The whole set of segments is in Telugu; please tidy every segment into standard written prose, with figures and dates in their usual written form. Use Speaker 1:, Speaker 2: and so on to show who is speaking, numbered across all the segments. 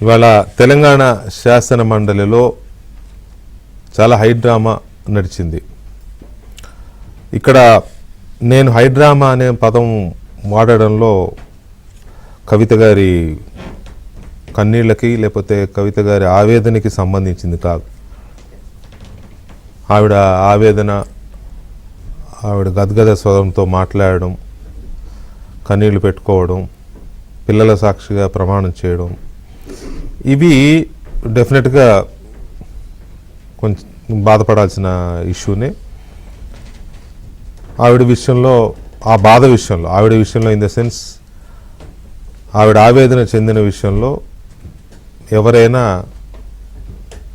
Speaker 1: ఇవాళ తెలంగాణ శాసన మండలిలో చాలా హై డ్రామా నడిచింది. ఇక్కడ నేను హై డ్రామా అనే పదం వాడడంలో కవిత గారి కన్నీళ్ళకి లేకపోతే కవిత గారి ఆవేదనకి సంబంధించింది కాదు. ఆవిడ ఆవేదన, ఆవిడ గద్గద స్వరంతో మాట్లాడడం, కన్నీళ్లు పెట్టుకోవడం, పిల్లల సాక్షిగా ప్రమాణం చేయడం, ఇవి డెఫినెట్గా కొంచెం బాధపడాల్సిన ఇష్యూనే. ఆవిడ విషయంలో, ఆ బాధ విషయంలో, ఆవిడ విషయంలో ఇన్ ద సెన్స్ ఆవిడ ఆవేదన చెందిన విషయంలో ఎవరైనా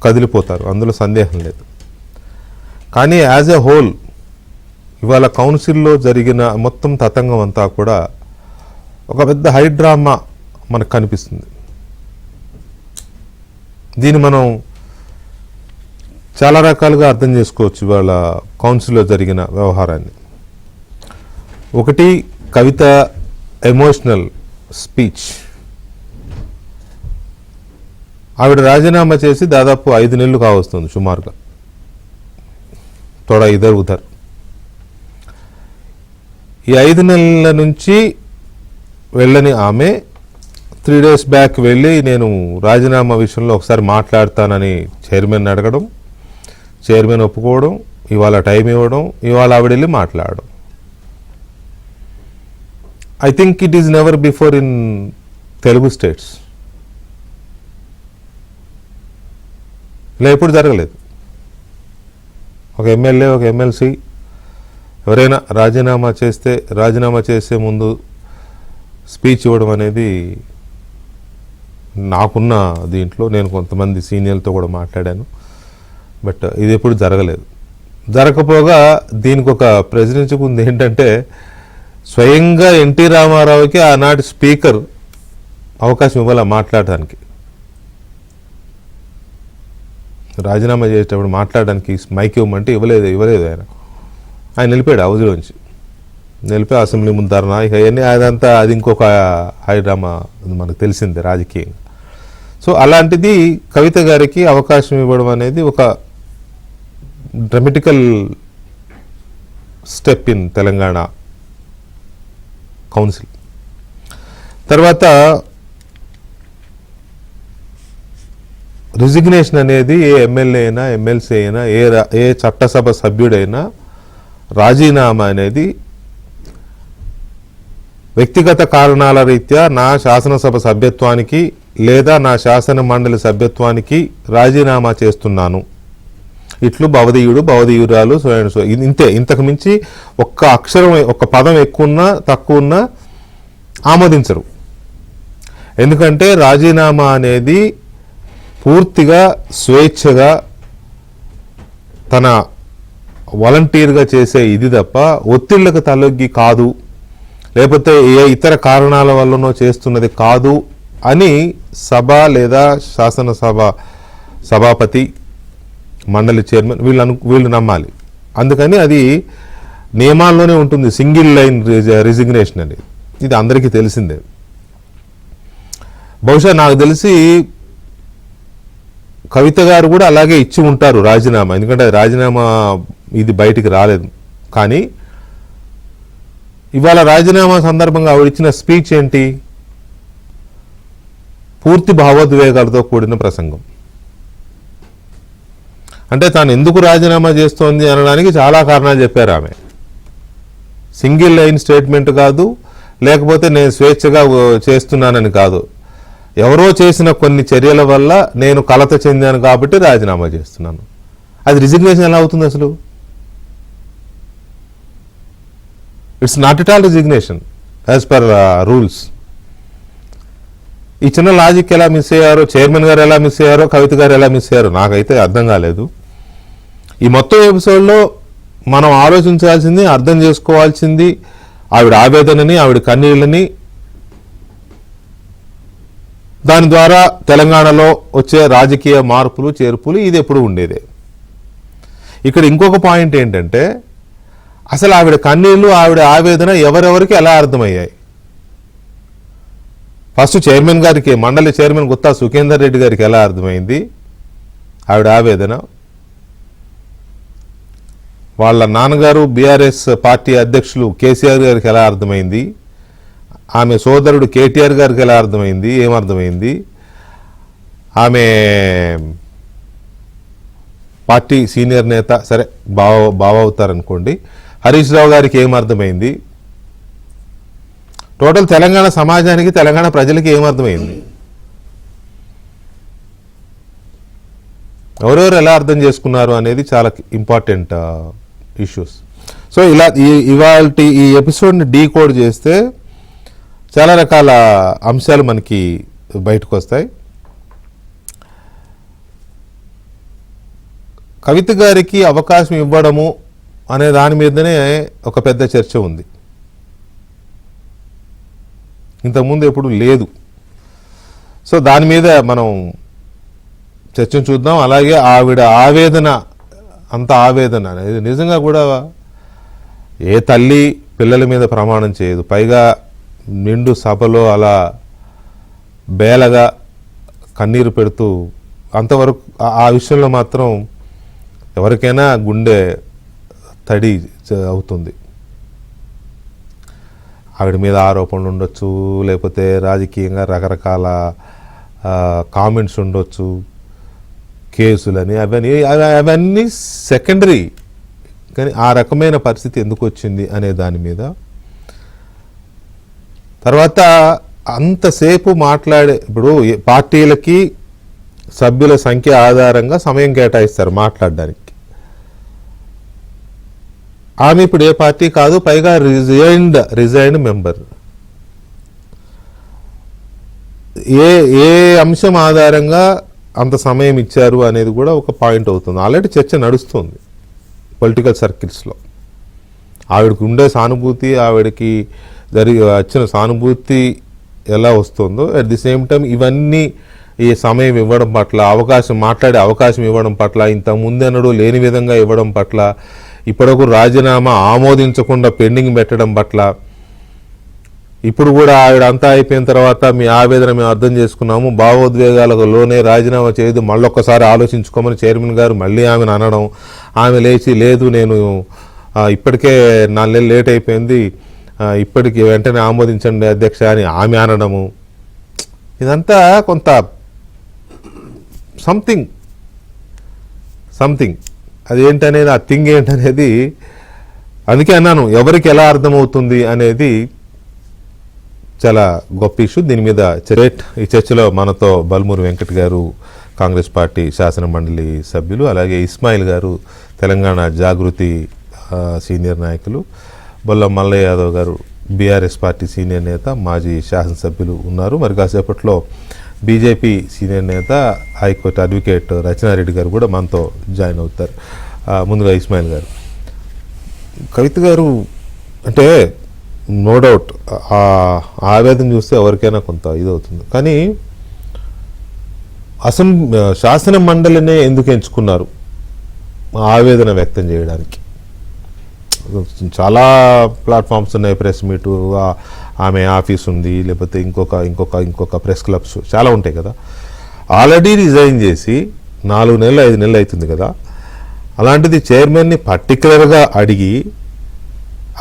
Speaker 1: కదిలిపోతారు, అందులో సందేహం లేదు. కానీ యాజ్ ఎ హోల్ ఇవాళ కౌన్సిల్లో జరిగిన మొత్తం తతంగం అంతా కూడా ఒక పెద్ద హై డ్రామా మనకు కనిపిస్తుంది. దీన్ని మనం చాలా రకాలుగా అర్థం చేసుకోవచ్చు. ఇవాళ కౌన్సిల్లో జరిగిన వ్యవహారాన్ని, ఒకటి కవిత ఎమోషనల్ స్పీచ్. ఆవిడ రాజీనామా చేసి దాదాపు 5 నెలలు కావస్తుంది సుమారుగా, తోడా ఇద్దరు ఉదర్. ఈ 5 నెలల నుంచి వెళ్ళని ఆమె 3 days బ్యాక్ వెళ్ళి నేను రాజీనామా విషయంలో ఒకసారి మాట్లాడతానని చైర్మన్ అడగడం, చైర్మన్ ఒప్పుకోవడం, ఇవాళ టైం ఇవ్వడం, ఇవాళ ఆవిడ వెళ్ళి మాట్లాడడం. I think it is never before in Telugu states. ఇలా ఎప్పుడు జరగలేదు. ఒక ఎమ్మెల్యే, ఒక ఎమ్మెల్సీ ఎవరైనా రాజీనామా చేసే ముందు స్పీచ్ ఇవ్వడం అనేది నాకున్న దీంట్లో, నేను కొంతమంది సీనియర్లతో కూడా మాట్లాడాను, బట్ ఇది ఎప్పుడు జరగలేదు. జరగకపోగా దీనికి ఒక ప్రెసిడెన్సీకి ఉంది ఏంటంటే, స్వయంగా ఎన్టీ రామారావుకి ఆనాటి స్పీకర్ అవకాశం ఇవ్వాల మాట్లాడడానికి. రాజీనామా చేసేటప్పుడు మాట్లాడడానికి మైక్ ఇవ్వమంటే ఇవ్వలేదు ఆయన వెళ్ళిపోయాడు హౌస్లోంచి, వెళ్ళిపోయి అసెంబ్లీ ముందు ధర్నా, ఇక అవన్నీ అదంతా అది ఇంకొక హై డ్రామా మనకు తెలిసిందే రాజకీయంగా. సో అలాంటిది కవిత గారికి అవకాశం ఇవ్వడం అనేది ఒక dramatical step in Telangana council. తర్వాత రిజిగ్నేషన్ అనేది ఏ ఎమ్మెల్యే అయినా, ఎమ్మెల్సీ అయినా, ఏ చట్టసభ సభ్యుడైనా రాజీనామా అనేది వ్యక్తిగత కారణాల రీత్యా నా శాసనసభ సభ్యత్వానికి లేదా నా శాసన మండలి సభ్యత్వానికి రాజీనామా చేస్తున్నాను, ఇట్లు భవదీయురాలు సో ఇంతే. ఇంతకు మించి ఒక్క అక్షరం, ఒక్క పదం ఎక్కువన్నా తక్కువన్నా ఆమోదించరు. ఎందుకంటే రాజీనామా అనేది పూర్తిగా స్వేచ్ఛగా తన వాలంటీర్గా చేసే ఇది తప్ప ఒత్తిళ్లకు తలొగ్గి కాదు, లేకపోతే ఏ ఇతర కారణాల వల్లనో చేస్తున్నది కాదు అని సభ లేదా శాసనసభ సభాపతి, మండలి చైర్మన్ వీళ్ళు నమ్మాలి. అందుకని అది నియమాల్లోనే ఉంటుంది, సింగిల్ లైన్ రిజిగ్నేషన్ అనేది. ఇది అందరికీ తెలిసిందే. బహుశా నాకు తెలిసి కవిత గారు కూడా అలాగే ఇచ్చి ఉంటారు రాజీనామా, ఎందుకంటే రాజీనామా ఇది బయటికి రాలేదు. కానీ ఇవాళ రాజీనామా సందర్భంగా ఆవిడ ఇచ్చిన స్పీచ్ ఏంటి? పూర్తి భావోద్వేగాలతో కూడిన ప్రసంగం. అంటే తాను ఎందుకు రాజీనామా చేస్తోంది అనడానికి చాలా కారణాలు చెప్పారు ఆమె. సింగిల్ లైన్ స్టేట్మెంట్ కాదు, లేకపోతే నేను స్వేచ్ఛగా చేస్తున్నానని కాదు. ఎవరో చేసిన కొన్ని చర్యల వల్ల నేను కలత చెందాను కాబట్టి రాజీనామా చేస్తున్నాను. అది రిజిగ్నేషన్ ఎలా అవుతుంది అసలు? It's not at all resignation as per rules. ఈ చిన్న లాజిక్ ఎలా మిస్ అయ్యారో, చైర్మన్ గారు ఎలా మిస్ అయ్యారో, కవిత గారు ఎలా మిస్ అయ్యారో నాకైతే అర్థం కాలేదు. ఈ మొత్తం ఎపిసోడ్లో మనం ఆలోచించాల్సింది, అర్థం చేసుకోవాల్సింది ఆవిడ ఆవేదనని, ఆవిడ కన్నీళ్ళని, దాని ద్వారా తెలంగాణలో వచ్చే రాజకీయ మార్పులు చేర్పులు, ఇది ఎప్పుడు ఉండేదే. ఇక్కడ ఇంకొక పాయింట్ ఏంటంటే, అసలు ఆవిడ కన్నీళ్లు, ఆవిడ ఆవేదన ఎవరెవరికి ఎలా అర్థమయ్యాయి? ఫస్ట్ చైర్మన్ గారికి, మండలి చైర్మన్ గుత్తా సుఖేందర్ రెడ్డి గారికి ఎలా అర్థమైంది ఆవిడ ఆవేదన? వాళ్ళ నాన్నగారు బీఆర్ఎస్ పార్టీ అధ్యక్షులు కేసీఆర్ గారికి ఎలా అర్థమైంది? ఆమె సోదరుడు కేటీఆర్ గారికి ఎలా అర్థమైంది? ఏమర్థమైంది? ఆమె పార్టీ సీనియర్ నేత, సరే బావ అవుతారనుకోండి, హరీష్ రావు గారికి ఏమర్థమైంది? టోటల్ తెలంగాణ సమాజానికి, తెలంగాణ ప్రజలకి ఏమర్థమైంది? ఎవరెవరు ఎలా అర్థం చేసుకున్నారు అనేది చాలా ఇంపార్టెంట్ ఇష్యూస్. సో ఇలా ఇవాళ ఈ ఎపిసోడ్ని డీకోడ్ చేస్తే చాలా రకాల అంశాలు మనకి బయటకు వస్తాయి. కవిత గారికి అవకాశం ఇవ్వడము అనే దాని మీదనే ఒక పెద్ద చర్చ ఉంది, ఇంతకుముందు ఎప్పుడు లేదు. సో దాని మీద మనం చర్చను చూద్దాం. అలాగే ఆవిడ ఆవేదన, అంత ఆవేదన అనేది నిజంగా కూడా ఏ తల్లి పిల్లల మీద ప్రమాణం చేయదు, పైగా నిండు సభలో అలా బేలగా కన్నీరు పెడుతూ, అంతవరకు ఆ విషయంలో మాత్రం ఎవరికైనా గుండె తడి అవుతుంది. ఆవిడ మీద ఆరోపణలు ఉండొచ్చు, లేకపోతే రాజకీయంగా రకరకాల కామెంట్స్ ఉండొచ్చు, కేసులని, అవన్నీ సెకండరీ. కానీ ఆ రకమైన పరిస్థితి ఎందుకు వచ్చింది అనే దాని మీద, తర్వాత అంతసేపు మాట్లాడే, ఇప్పుడు పార్టీలకి సభ్యుల సంఖ్య ఆధారంగా సమయం కేటాయిస్తారు మాట్లాడడానికి. ఆమె ఇప్పుడు ఏ పార్టీ కాదు, పైగా రిజైన్డ్ మెంబర్. ఏ అంశం ఆధారంగా అంత సమయం ఇచ్చారు అనేది కూడా ఒక పాయింట్ అవుతుంది. ఆల్రెడీ చర్చ నడుస్తుంది పొలిటికల్ సర్కిల్స్లో. ఆవిడకి ఉండే సానుభూతి, ఆవిడకి వచ్చిన సానుభూతి ఎలా వస్తుందో, అట్ ది సేమ్ టైం ఇవన్నీ ఈ సమయం ఇవ్వడం పట్ల, మాట్లాడే అవకాశం ఇవ్వడం పట్ల, ఇంత ముందెన్నడూ లేని విధంగా ఇవ్వడం పట్ల, ఇప్పటివరకు రాజీనామా ఆమోదించకుండా పెండింగ్ పెట్టడం పట్ల, ఇప్పుడు కూడా ఆవిడ అంతా అయిపోయిన తర్వాత మీ ఆవేదన మేము అర్థం చేసుకున్నాము, భావోద్వేగాలకు లోనే రాజీనామా చేయదు, మళ్ళొక్కసారి ఆలోచించుకోమని చైర్మన్ గారు మళ్ళీ ఆమెను అనడం, ఆమె లేచి లేదు నేను ఇప్పటికే 4 నెలలు లేట్ అయిపోయింది, ఇప్పటికి వెంటనే ఆమోదించండి అధ్యక్ష అని ఆమె అనడము, ఇదంతా కొంత సంథింగ్ అది ఏంటనేది, ఆ థింగ్ ఏంటనేది, అందుకే అన్నాను ఎవరికి ఎలా అర్థమవుతుంది అనేది చాలా గొప్ప ఇష్యూ. దీని మీద ఈ చర్చలో మనతో బల్మూరి వెంకట్ గారు, కాంగ్రెస్ పార్టీ శాసన మండలి సభ్యులు, అలాగే ఇస్మాయిల్ గారు, తెలంగాణ జాగృతి సీనియర్ నాయకులు, బొల్ల మల్లయ్య యాదవ్ గారు, బీఆర్ఎస్ పార్టీ సీనియర్ నేత, మాజీ శాసనసభ్యులు ఉన్నారు. మరి కాసేపట్లో బీజేపీ సీనియర్ నేత, హైకోర్టు అడ్వకేట్ రచనారెడ్డి గారు కూడా మనతో జాయిన్ అవుతారు. ముందుగా ఇస్మాయిల్ గారు, కవిత గారు అంటే నో డౌట్ ఆవేదన చూస్తే ఎవరికైనా కొంత ఇదవుతుంది, కానీ శాసన మండలినే ఎందుకు ఎంచుకున్నారు ఆవేదన వ్యక్తం చేయడానికి? చాలా ప్లాట్ఫామ్స్ ఉన్నాయి, ప్రెస్ మీటు, ఆమె ఆఫీస్ ఉంది, లేకపోతే ఇంకొక ప్రెస్ క్లబ్స్ చాలా ఉంటాయి కదా. ఆల్రెడీ రిజైన్ చేసి 4 నెలలు 5 నెలలు అవుతుంది కదా. అలాంటిది చైర్మన్ని పర్టికులర్గా అడిగి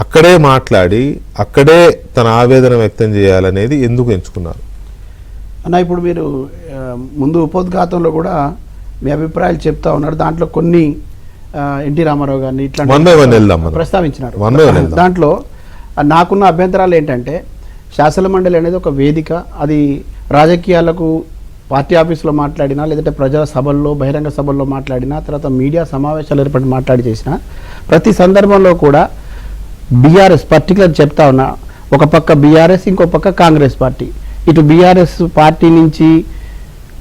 Speaker 1: అక్కడే మాట్లాడి అక్కడే తన ఆవేదన వ్యక్తం చేయాలనేది ఎందుకు ఎంచుకున్నారు
Speaker 2: అన్న? ఇప్పుడు మీరు ముందు ఉపోద్ఘాతంలో కూడా మీ అభిప్రాయాలు చెప్తా ఉన్నారు, దాంట్లో కొన్ని ఎన్టీ రామారావు గారిని ఇట్లా ప్రస్తావించినారు. దాంట్లో నాకున్న అభ్యంతరాలు ఏంటంటే, శాసన మండలి అనేది ఒక వేదిక, అది రాజకీయాలకు పార్టీ ఆఫీసులో మాట్లాడినా, లేదంటే ప్రజల సభల్లో, బహిరంగ సభల్లో మాట్లాడినా, తర్వాత మీడియా సమావేశాలు ఏర్పడి మాట్లాడి చేసిన ప్రతి సందర్భంలో కూడా బీఆర్ఎస్ పర్టికులర్ చెప్తా ఉన్నా, ఒక పక్క బీఆర్ఎస్, ఇంకో పక్క కాంగ్రెస్ పార్టీ. ఇటు బీఆర్ఎస్ పార్టీ నుంచి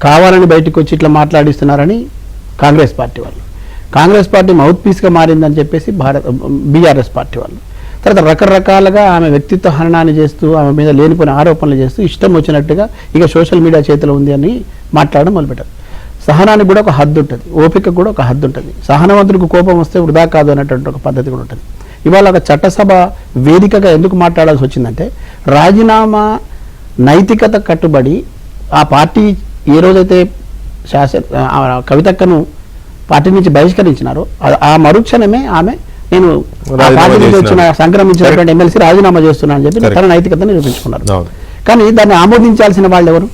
Speaker 2: కావాలని బయటకు వచ్చి ఇట్లా మాట్లాడిస్తున్నారని కాంగ్రెస్ పార్టీ వాళ్ళు, కాంగ్రెస్ పార్టీ మౌత్ పీస్గా మారిందని చెప్పేసి బీఆర్ఎస్ పార్టీ వాళ్ళు. తర్వాత రకరకాలుగా ఆమె వ్యక్తిత్వ హననాన్ని చేస్తూ, ఆమె మీద లేనిపోయిన ఆరోపణలు చేస్తూ, ఇష్టం వచ్చినట్టుగా ఇక సోషల్ మీడియా చేతిలో ఉంది అని మాట్లాడడం మొదలుపెట్టారు. సహనానికి కూడా ఒక హద్దు ఉంటుంది, ఓపికకు కూడా ఒక హద్దు ఉంటుంది. సహనవంతుడికి కోపం వస్తే వృధా కాదు అనేటువంటి ఒక పద్ధతి కూడా ఉంటుంది. ఇవాళ ఒక చట్టసభ వేదికగా ఎందుకు మాట్లాడాల్సి వచ్చిందంటే, రాజీనామా నైతికత కట్టుబడి ఆ పార్టీ ఏ రోజైతే కవితక్కను పార్టీ నుంచి బహిష్కరించినారో ఆ మరుక్షణమే ఆమె నేను పార్టీ నుంచి వచ్చిన సంక్రమించినటువంటి ఎమ్మెల్సీ రాజీనామా చేస్తున్నాను అని చెప్పి తన నైతికతను నిరూపించుకున్నారు. కానీ దాన్ని ఆమోదించాల్సిన వాళ్ళు ఎవరు?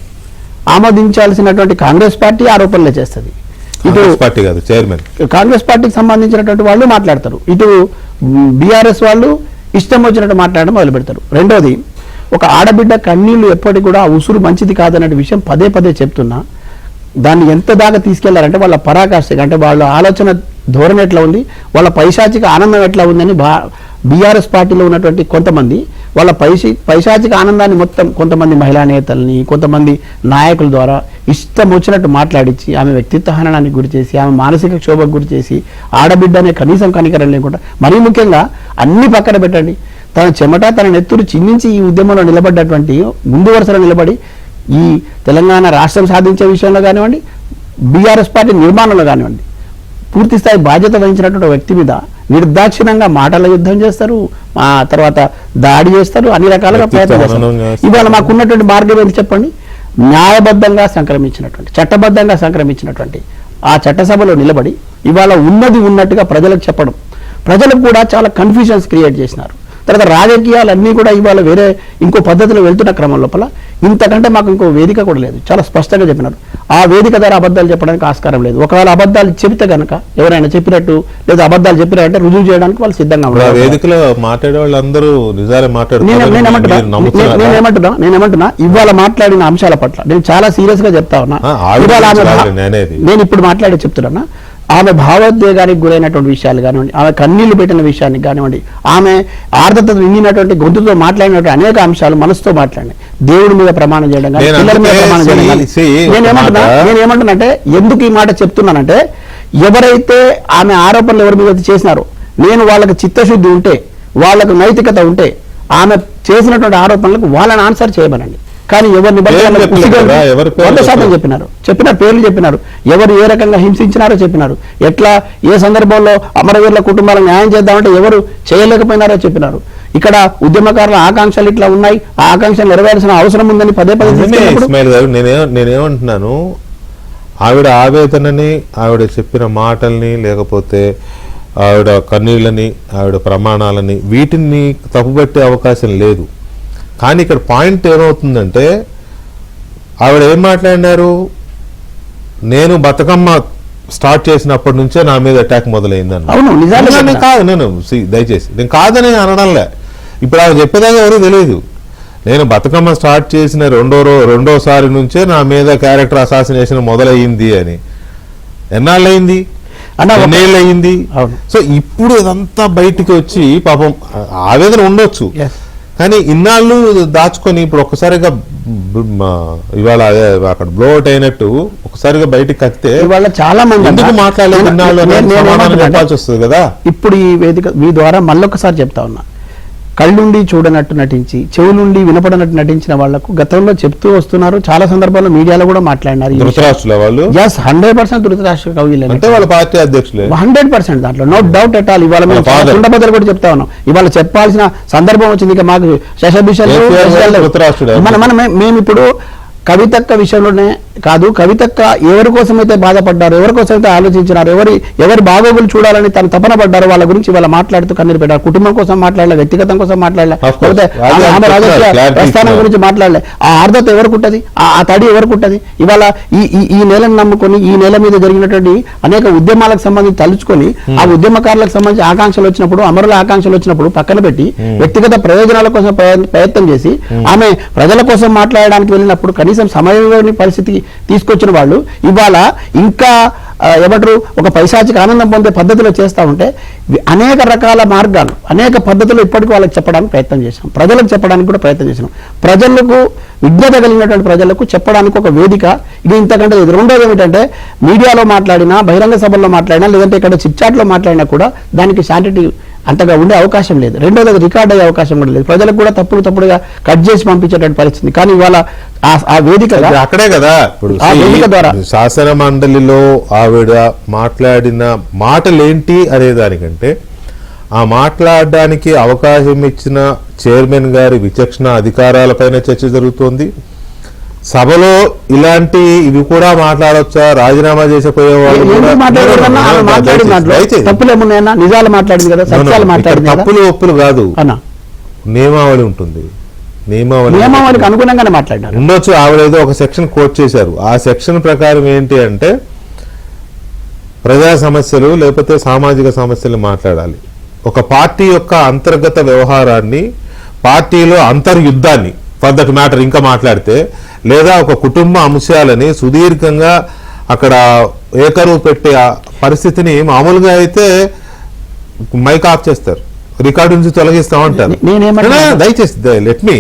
Speaker 2: ఆమోదించాల్సినటువంటి కాంగ్రెస్ పార్టీ ఆరోపణలే చేస్తుంది. ఇటు
Speaker 1: పార్టీ కాదు, చైర్మన్
Speaker 2: కాంగ్రెస్ పార్టీకి సంబంధించినటువంటి వాళ్ళు మాట్లాడతారు, ఇటు బీఆర్ఎస్ వాళ్ళు ఇష్టం వచ్చినట్టు మాట్లాడడం మొదలు పెడతారు. రెండోది, ఒక ఆడబిడ్డ కన్నీళ్లు ఎప్పటికి కూడా ఉసురు మంచిది కాదనే విషయం పదే పదే చెప్తున్నా, దాన్ని ఎంత దాకా తీసుకెళ్లారంటే వాళ్ళ పరాకాష్ఠకి, అంటే వాళ్ళ ఆలోచన ధోరణి ఎట్లా ఉంది, వాళ్ళ పైశాచిక ఆనందం ఎట్లా ఉందని బీఆర్ఎస్ పార్టీలో ఉన్నటువంటి కొంతమంది వాళ్ళ పైశాచిక ఆనందాన్ని మొత్తం కొంతమంది మహిళా నేతల్ని, కొంతమంది నాయకుల ద్వారా ఇష్టం వచ్చినట్టు మాట్లాడించి ఆమె వ్యక్తిత్వ హననానికి గురి చేసి, ఆమె మానసిక క్షోభకు గురి చేసి, ఆడబిడ్డనే కనీసం కనికరం లేకుండా, మరీ ముఖ్యంగా అన్ని పక్కన పెట్టండి, తన చెమట తన నెత్తురు చిందించి ఈ ఉద్యమంలో నిలబడ్డటువంటి ముందు వరుసలో నిలబడి ఈ తెలంగాణ రాష్ట్రం సాధించే విషయంలో కానివ్వండి, బీఆర్ఎస్ పార్టీ నిర్మాణంలో కానివ్వండి, పూర్తి స్థాయి బాధ్యత వహించినటువంటి వ్యక్తి మీద నిర్దాక్షిణ్యంగా మాటల యుద్ధం చేస్తారు, ఆ తర్వాత దాడి చేస్తారు, అన్ని రకాలుగా ప్రయత్నం చేస్తారు. ఇవాళ మాకున్నటువంటి మార్గం ఏంటి చెప్పండి? న్యాయబద్ధంగా సంక్రమించినటువంటి, చట్టబద్ధంగా సంక్రమించినటువంటి ఆ చట్టసభలో నిలబడి ఇవాళ ఉన్నది ఉన్నట్టుగా ప్రజలకు చెప్పడం, ప్రజలకు కూడా చాలా కన్ఫ్యూజన్స్ క్రియేట్ చేసినారు. తర్వాత రాజకీయాలన్నీ కూడా ఇవాళ వేరే ఇంకో పద్ధతిలో వెళ్తున్న క్రమం లోపల ఇంతకంటే మాకు ఇంకో వేదిక కూడా లేదు, చాలా స్పష్టంగా చెప్పినారు. ఆ వేదిక ద్వారా అబద్ధాలు చెప్పడానికి ఆస్కారం లేదు. ఒకవేళ అబద్ధాలు చెబితే కనుక ఎవరైనా చెప్పినట్టు లేదా అబద్ధాలు చెప్పినారంటే రుజువు చేయడానికి వాళ్ళు సిద్ధంగా ఉన్నారు.
Speaker 1: వేదికలో మాట్లాడే వాళ్ళందరూ నిజాలే
Speaker 2: నేనేమంటున్నా ఇవాళ మాట్లాడిన అంశాల పట్ల నేను చాలా సీరియస్ గా చెప్తా ఉన్నా. నేను ఇప్పుడు మాట్లాడి చెప్తున్నా, ఆమె భావోద్వేగానికి గురైనటువంటి విషయాలు కానివ్వండి, ఆమె కన్నీళ్లు పెట్టిన విషయానికి కానివ్వండి, ఆమె ఆర్ద్రతతో నిండినటువంటి గొంతుతో మాట్లాడినటువంటి అనేక అంశాలు మనసుతో మాట్లాడినాయి. దేవుడి మీద ప్రమాణం చేయడం కానీ, పిల్లల మీద ప్రమాణం చేయడం కానీ. నేనేమంటున్నా అంటే, ఎందుకు ఈ మాట చెప్తున్నానంటే, ఎవరైతే ఆమె ఆరోపణలు ఎవరి మీద చేసినారో, నేను వాళ్ళకి చిత్తశుద్ధి ఉంటే, వాళ్ళకు నైతికత ఉంటే, ఆమె చేసినటువంటి ఆరోపణలకు వాళ్ళని ఆన్సర్ చేయమనండి. కానీ ఎవరిని బట్టి 100% చెప్పినారు, పేర్లు చెప్పినారు, ఎవరు ఏ రకంగా హింసించినారో చెప్పినారు, ఎట్లా ఏ సందర్భంలో అమరవీరుల కుటుంబాలకు న్యాయం చేద్దామంటే ఎవరు చేయలేకపోయినారో చెప్పినారు. ఇక్కడ ఉద్యమకారుల ఆకాంక్షలు ఇట్లా ఉన్నాయి, ఆ ఆకాంక్షలు నెరవేర్చిన అవసరం ఉందని పదే పదే
Speaker 1: నేనేమంటున్నాను, ఆవిడ ఆవేదనని, ఆవిడ చెప్పిన మాటల్ని, లేకపోతే ఆవిడ కన్నీళ్ళని, ఆవిడ ప్రమాణాలని, వీటిని తప్పుపట్టే అవకాశం లేదు. కానీ ఇక్కడ పాయింట్ ఏమవుతుందంటే, ఆవిడ ఏం మాట్లాడినారు, నేను బతుకమ్మ స్టార్ట్ చేసినప్పటి నుంచే నా మీద అటాక్ మొదలైందని. కాదు, నేను దయచేసి నేను కాదని అనడంలే. ఇప్పుడు ఆవిడ చెప్పేదాకా ఎవరు తెలియదు. నేను బతుకమ్మ స్టార్ట్ చేసిన రెండోసారి నుంచే నా మీద క్యారెక్టర్ అసాసినేషన్ మొదలయ్యింది అని. ఎన్నాళ్ళయింది? అయింది. సో ఇప్పుడు ఇదంతా బయటికి వచ్చి పాపం ఆవేదన ఉండొచ్చు, కానీ ఇన్నాళ్ళు దాచుకొని ఇప్పుడు ఒక్కసారిగా ఇవాళ అక్కడ బ్లోఅవుట్ అయినట్టు ఒకసారిగా బయటికి కక్కితే
Speaker 2: ఇవాళ చాలా మంది
Speaker 1: ఎందుకు మాట్లాడలేదు చెప్పాల్సి వస్తుంది కదా.
Speaker 2: ఇప్పుడు ఈ వేదిక మీ ద్వారా మళ్ళొకసారి చెప్తా ఉన్నా, కళ్ళుండి చూడనట్టు నటించి, చెవులుండి వినపడనట్టు నటించిన వాళ్లకు గతంలో చెప్తూ వస్తున్నారు. చాలా సందర్భాల్లో మీడియాలో కూడా మాట్లాడినారు. 100% ధృతరాష్ట్ర కవులు
Speaker 1: అంటే వాళ్ళ పార్టీ అధ్యక్షులు
Speaker 2: 100%, దాంట్లో నో డౌట్ ఎట్ ఆల్. ఇవాళ మేము కుండబద్దలు కూడా చెప్తా ఉన్నాం. ఇవాళ చెప్పాల్సిన సందర్భం వచ్చింది. ఇక మాకు మేము ఇప్పుడు కవితక్క విషయంలోనే కాదు, కవితక్క ఎవరి కోసమైతే బాధపడ్డారు, ఎవరి కోసమైతే ఆలోచించినారు, ఎవరి బాగోగులు చూడాలని తను తపన పడ్డారు, వాళ్ళ గురించి వాళ్ళ మాట్లాడుతూ కన్నీరు పెట్టారు. కుటుంబం కోసం మాట్లాడలే, వ్యక్తిగతం కోసం మాట్లాడలే, లేకపోతే ఆమె రాజకీయ ప్రస్థానం గురించి మాట్లాడలే. ఆ ఆర్ద్రత ఎవరికి ఉంటది, ఆ తడి ఎవరికి ఉంటది? ఇవాళ ఈ నేలను నమ్ముకొని, ఈ నేల మీద జరిగినటువంటి అనేక ఉద్యమాలకు సంబంధించి తలుచుకొని, ఆ ఉద్యమకారులకు సంబంధించి ఆకాంక్షలు వచ్చినప్పుడు, అమరుల ఆకాంక్షలు వచ్చినప్పుడు పక్కన పెట్టి వ్యక్తిగత ప్రయోజనాల కోసం ప్రయత్నం చేసి ఆమె ప్రజల కోసం మాట్లాడడానికి వెళ్ళినప్పుడు కనీసం సమయంలోని పరిస్థితి తీసుకొచ్చిన వాళ్ళు ఇవాళ ఇంకా ఏమంటారు, ఒక పైశాచిక ఆనందం పొందే పద్ధతిలో చేస్తూ ఉంటే అనేక రకాల మార్గాలు, అనేక పద్ధతులు ఇప్పటికీ వాళ్ళకి చెప్పడానికి ప్రయత్నం చేసాం, ప్రజలకు చెప్పడానికి కూడా ప్రయత్నం చేసాం. ప్రజలకు విజ్ఞత కలిగినటువంటి ప్రజలకు చెప్పడానికి ఒక వేదిక ఇది ఇంతకంటే ఇది. రెండోది ఏమిటంటే, మీడియాలో మాట్లాడినా, బహిరంగ సభల్లో మాట్లాడినా, లేదంటే ఇక్కడ చిట్చాట్లో మాట్లాడినా కూడా దానికి శాంటిటీ అంతగా ఉండే అవకాశం లేదు. రెండోది రికార్డ్ అయ్యే అవకాశం కూడా లేదు. ప్రజలకు కూడా తప్పుడుగా కట్ చేసి పంపించేటువంటి పరిస్థితి. కానీ ఇవాళ ఆ వేదిక
Speaker 1: అక్కడే కదా, ఇప్పుడు ఆ వేదిక ద్వారా శాసన మండలిలో ఆవిడ మాట్లాడిన మాటలేంటి అనే దానికంటే, ఆ మాట్లాడడానికి అవకాశం ఇచ్చిన చైర్మన్ గారి విచక్షణ అధికారాలపైన చర్చ జరుగుతోంది. సభలో ఇలాంటి ఇవి కూడా మాట్లాడొచ్చా, రాజీనామా చేసిపోయే వాళ్ళు తప్పులు ఒప్పులు కాదు, నియమావళి ఉంటుంది.
Speaker 2: నియమావళికి అనుగుణంగానే మాట్లాడారు
Speaker 1: ఉండొచ్చు. ఆవిడ ఏదో ఒక సెక్షన్ కోట్ చేశారు. ఆ సెక్షన్ ప్రకారం ఏంటి అంటే ప్రజా సమస్యలు లేకపోతే సామాజిక సమస్యలు మాట్లాడాలి. ఒక పార్టీ యొక్క అంతర్గత వ్యవహారాన్ని, పార్టీలో అంతర్యుద్ధాన్ని ఫర్ దట్ మ్యాటర్ ఇంకా మాట్లాడితే, లేదా ఒక కుటుంబ అంశాలని సుదీర్ఘంగా అక్కడ ఏకరువు పెట్టే పరిస్థితిని మామూలుగా అయితే మైక్ ఆఫ్ చేస్తారు, రికార్డు నుంచి తొలగిస్తామంటారు. దయచేసి లెట్ మీ.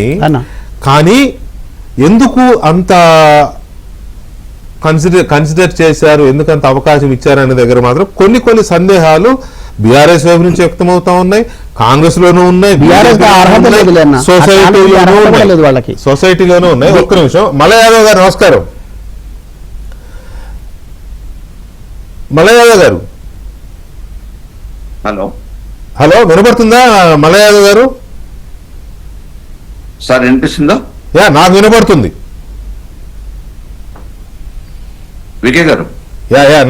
Speaker 1: కానీ ఎందుకు అంత కన్సిడర్ చేశారు, ఎందుకంత అవకాశం ఇచ్చారనే దగ్గర మాత్రం కొన్ని సందేహాలు బీఆర్ఎస్ వైపు నుంచి వ్యక్తమవుతా ఉన్నాయి, కాంగ్రెస్ లోనూ ఉన్నాయి, సొసైటీలోనూ ఉన్నాయి. ఒక్క నిమిషం. మల్ల యాదవ్ గారు నమస్కారం. మల్ల యాదవ్ గారు హలో, వినపడుతుందా మల్ల యాదవ్ గారు?
Speaker 3: సార్ వినిపిస్తుందా?
Speaker 1: నాకు వినపడుతుంది.
Speaker 3: వికే గారు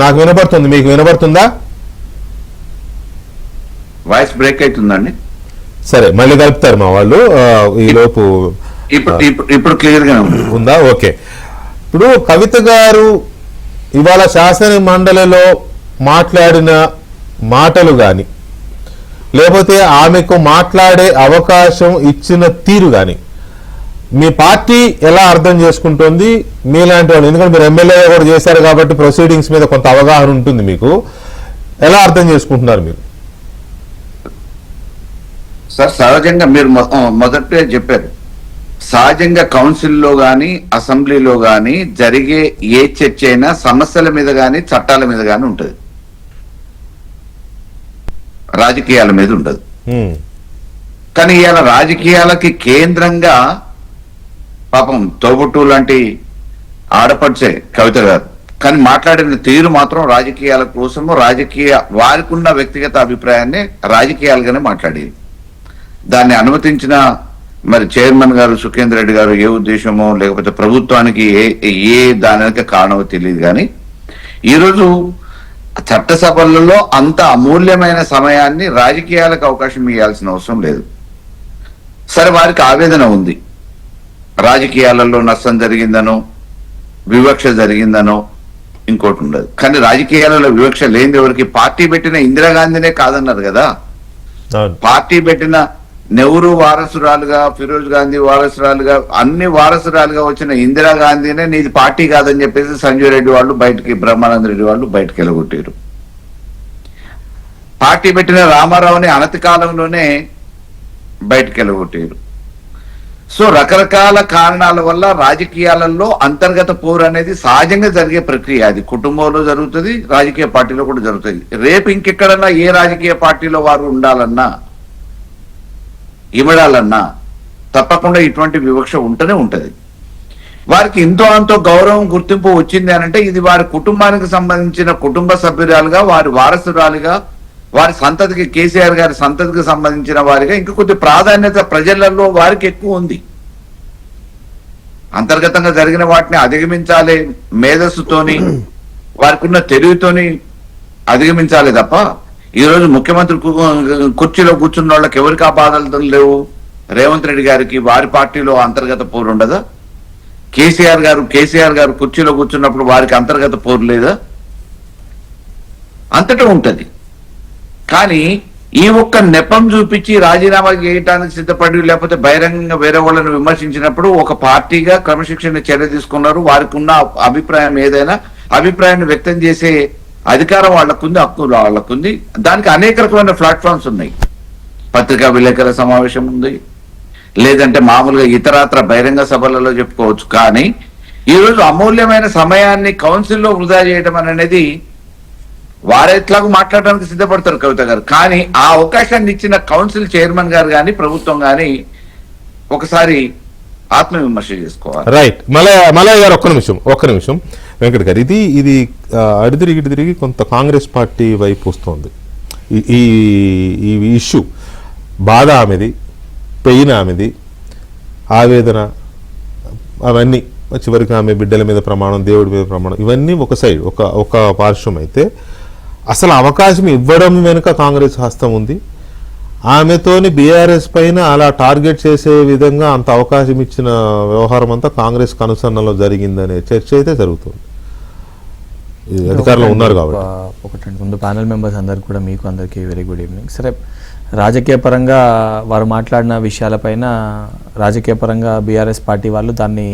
Speaker 1: నాకు వినపడుతుంది, మీకు వినపడుతుందా?
Speaker 3: వాయిస్ బ్రేక్ అవుతుందండి.
Speaker 1: సరే, మళ్ళీ కలుపుతారు మా వాళ్ళు ఈ లోపు.
Speaker 3: ఇప్పుడు క్లియర్ గా
Speaker 1: ఉందా? ఓకే. ఇప్పుడు కవిత గారు ఇవాళ శాసన మండలిలో మాట్లాడిన మాటలు గాని, లేకపోతే ఆమెకు మాట్లాడే అవకాశం ఇచ్చిన తీరు గాని మీ పార్టీ ఎలా అర్థం చేసుకుంటుంది? మీలాంటి వాళ్ళు, ఎందుకంటే మీరు ఎమ్మెల్యే కూడా చేశారు కాబట్టి ప్రొసీడింగ్స్ మీద కొంత అవగాహన ఉంటుంది, మీకు ఎలా అర్థం చేసుకుంటున్నారు మీరు?
Speaker 3: సార్, సహజంగా మీరు మొదటే చెప్పారు, సహజంగా కౌన్సిల్లో గాని అసెంబ్లీలో గాని జరిగే ఏ చర్చ అయినా సమస్యల మీద గాని చట్టాల మీద గాని ఉంటది, రాజకీయాల మీద ఉండదు. కానీ ఇవాళ రాజకీయాలకి కేంద్రంగా పాపం తోబుట్టు లాంటి ఆడపడిచే కవిత గారు, కానీ మాట్లాడిన తీరు మాత్రం రాజకీయాల కోసము, వారికి ఉన్న వ్యక్తిగత అభిప్రాయాన్ని రాజకీయాలుగానే మాట్లాడేది. దాన్ని అనుమతించిన మరి చైర్మన్ గారు సుఖేందర్ రెడ్డి గారు ఏ ఉద్దేశమో, లేకపోతే ప్రభుత్వానికి ఏ దానికి కారణమో తెలియదు. కానీ ఈరోజు చట్టసభలలో అంత అమూల్యమైన సమయాన్ని రాజకీయాలకు అవకాశం ఇవ్వాల్సిన అవసరం లేదు. సరే, వారికి ఆవేదన ఉంది, రాజకీయాలలో నష్టం జరిగిందనో వివక్ష జరిగిందనో ఇంకోటి ఉండదు. కానీ రాజకీయాలలో వివక్ష లేని ఎవరికి? పార్టీ పెట్టిన ఇందిరాగాంధీనే కాదన్నారు కదా. పార్టీ పెట్టిన నెహ్రూ వారసురాలుగా, ఫిరోజ్ గాంధీ వారసురాలుగా, అన్ని వారసురాలుగా వచ్చిన ఇందిరాగాంధీనే నీది పార్టీ కాదని చెప్పేసి సంజయ్ రెడ్డి వాళ్ళు బయటికి, బ్రహ్మానంద రెడ్డి వాళ్ళు బయటకు వెళ్ళగొట్టారు. పార్టీ పెట్టిన రామారావుని అనతి కాలంలోనే బయటకు వెళ్ళగొట్టారు. సో రకరకాల కారణాల వల్ల రాజకీయాలలో అంతర్గత పోరు అనేది సహజంగా జరిగే ప్రక్రియ. అది కుటుంబంలో జరుగుతుంది, రాజకీయ పార్టీలో కూడా జరుగుతుంది. రేపు ఇంకెక్కడన్నా ఏ రాజకీయ పార్టీలో వారు ఉండాలన్నా, ఇవ్వడాలన్నా తప్పకుండా ఇటువంటి వివక్ష ఉంటూనే ఉంటది. వారికి ఇంతో అంతో గౌరవం, గుర్తింపు వచ్చింది అని అంటే ఇది వారి కుటుంబానికి సంబంధించిన కుటుంబ సభ్యురాలుగా, వారి వారసురాలుగా, వారి సంతతికి, కేసీఆర్ గారి సంతతికి సంబంధించిన వారిగా ఇంకా కొద్ది ప్రాధాన్యత ప్రజలలో వారికి ఎక్కువ ఉంది. అంతర్గతంగా జరిగిన వాటిని అధిగమించాలి, మేధస్సుతోని, వారికి ఉన్న తెలివితోని అధిగమించాలి తప్ప ఈరోజు ముఖ్యమంత్రి కుర్చీలో కూర్చున్న వాళ్ళకి ఎవరికి ఆ బాధలు లేవు? రేవంత్ రెడ్డి గారికి వారి పార్టీలో అంతర్గత పోరు ఉండదా? కేసీఆర్ గారు కుర్చీలో కూర్చున్నప్పుడు వారికి అంతర్గత పోరు లేదా? అంతటా ఉంటది. కానీ ఈ ఒక్క నెపం చూపించి రాజీనామా చేయడానికి సిద్ధపడి, లేకపోతే బహిరంగంగా వేరే వాళ్ళని విమర్శించినప్పుడు ఒక పార్టీగా క్రమశిక్షణ చర్య తీసుకున్నారు. వారికి ఉన్న అభిప్రాయం ఏదైనా అభిప్రాయాన్ని వ్యక్తం చేసే అధికారం వాళ్ళకుంది, హక్కు వాళ్ళకుంది. దానికి అనేక రకమైన ప్లాట్ఫామ్స్ ఉన్నాయి. పత్రికా విలేకరుల సమావేశం ఉంది, లేదంటే మామూలుగా ఇతరత్ర బహిరంగ సభలలో చెప్పుకోవచ్చు. కానీ ఈరోజు అమూల్యమైన సమయాన్ని కౌన్సిల్లో వృధా చేయడం అనేది వారెట్లాగూ మాట్లాడడానికి సిద్ధపడతారు కవిత గారు. కానీ ఆ అవకాశాన్ని ఇచ్చిన కౌన్సిల్ చైర్మన్ గారు కానీ ప్రభుత్వం కానీ ఒకసారి ఆత్మవిమర్శ చేసుకోవాలి.
Speaker 1: రైట్. మలయ గారు ఒక్క నిమిషం వెంకట్ గారు, ఇది అడిదిరిగి తిరిగి కొంత కాంగ్రెస్ పార్టీ వైపు వస్తుంది ఈ ఇష్యూ. బాధ ఆమెది, పెయిన్ ఆమెది, ఆవేదన, అవన్నీ చివరికి ఆమె బిడ్డల మీద ప్రమాణం, దేవుడి మీద ప్రమాణం, ఇవన్నీ ఒక సైడ్, ఒక పార్శ్వం అయితే అసలు అవకాశం ఇవ్వడం వెనుక కాంగ్రెస్ హస్తం ఉంది. ఆమెతోని బీఆర్ఎస్ పైన అలా టార్గెట్ చేసే విధంగా అంత అవకాశం ఇచ్చిన వ్యవహారం అంతా కాంగ్రెస్ కనుసన్నలో జరిగిందనే చర్చ అయితే జరుగుతుంది. అధికారంలో ఉన్నారు కాబట్టి.
Speaker 4: ఒకటి ముందు ప్యానల్ మెంబర్స్ అందరికి కూడా, మీకు అందరికీ వెరీ గుడ్ ఈవినింగ్. సరే, రాజకీయ పరంగా వారు మాట్లాడిన విషయాలపైన రాజకీయ పరంగా బీఆర్ఎస్ పార్టీ వాళ్ళు దాన్ని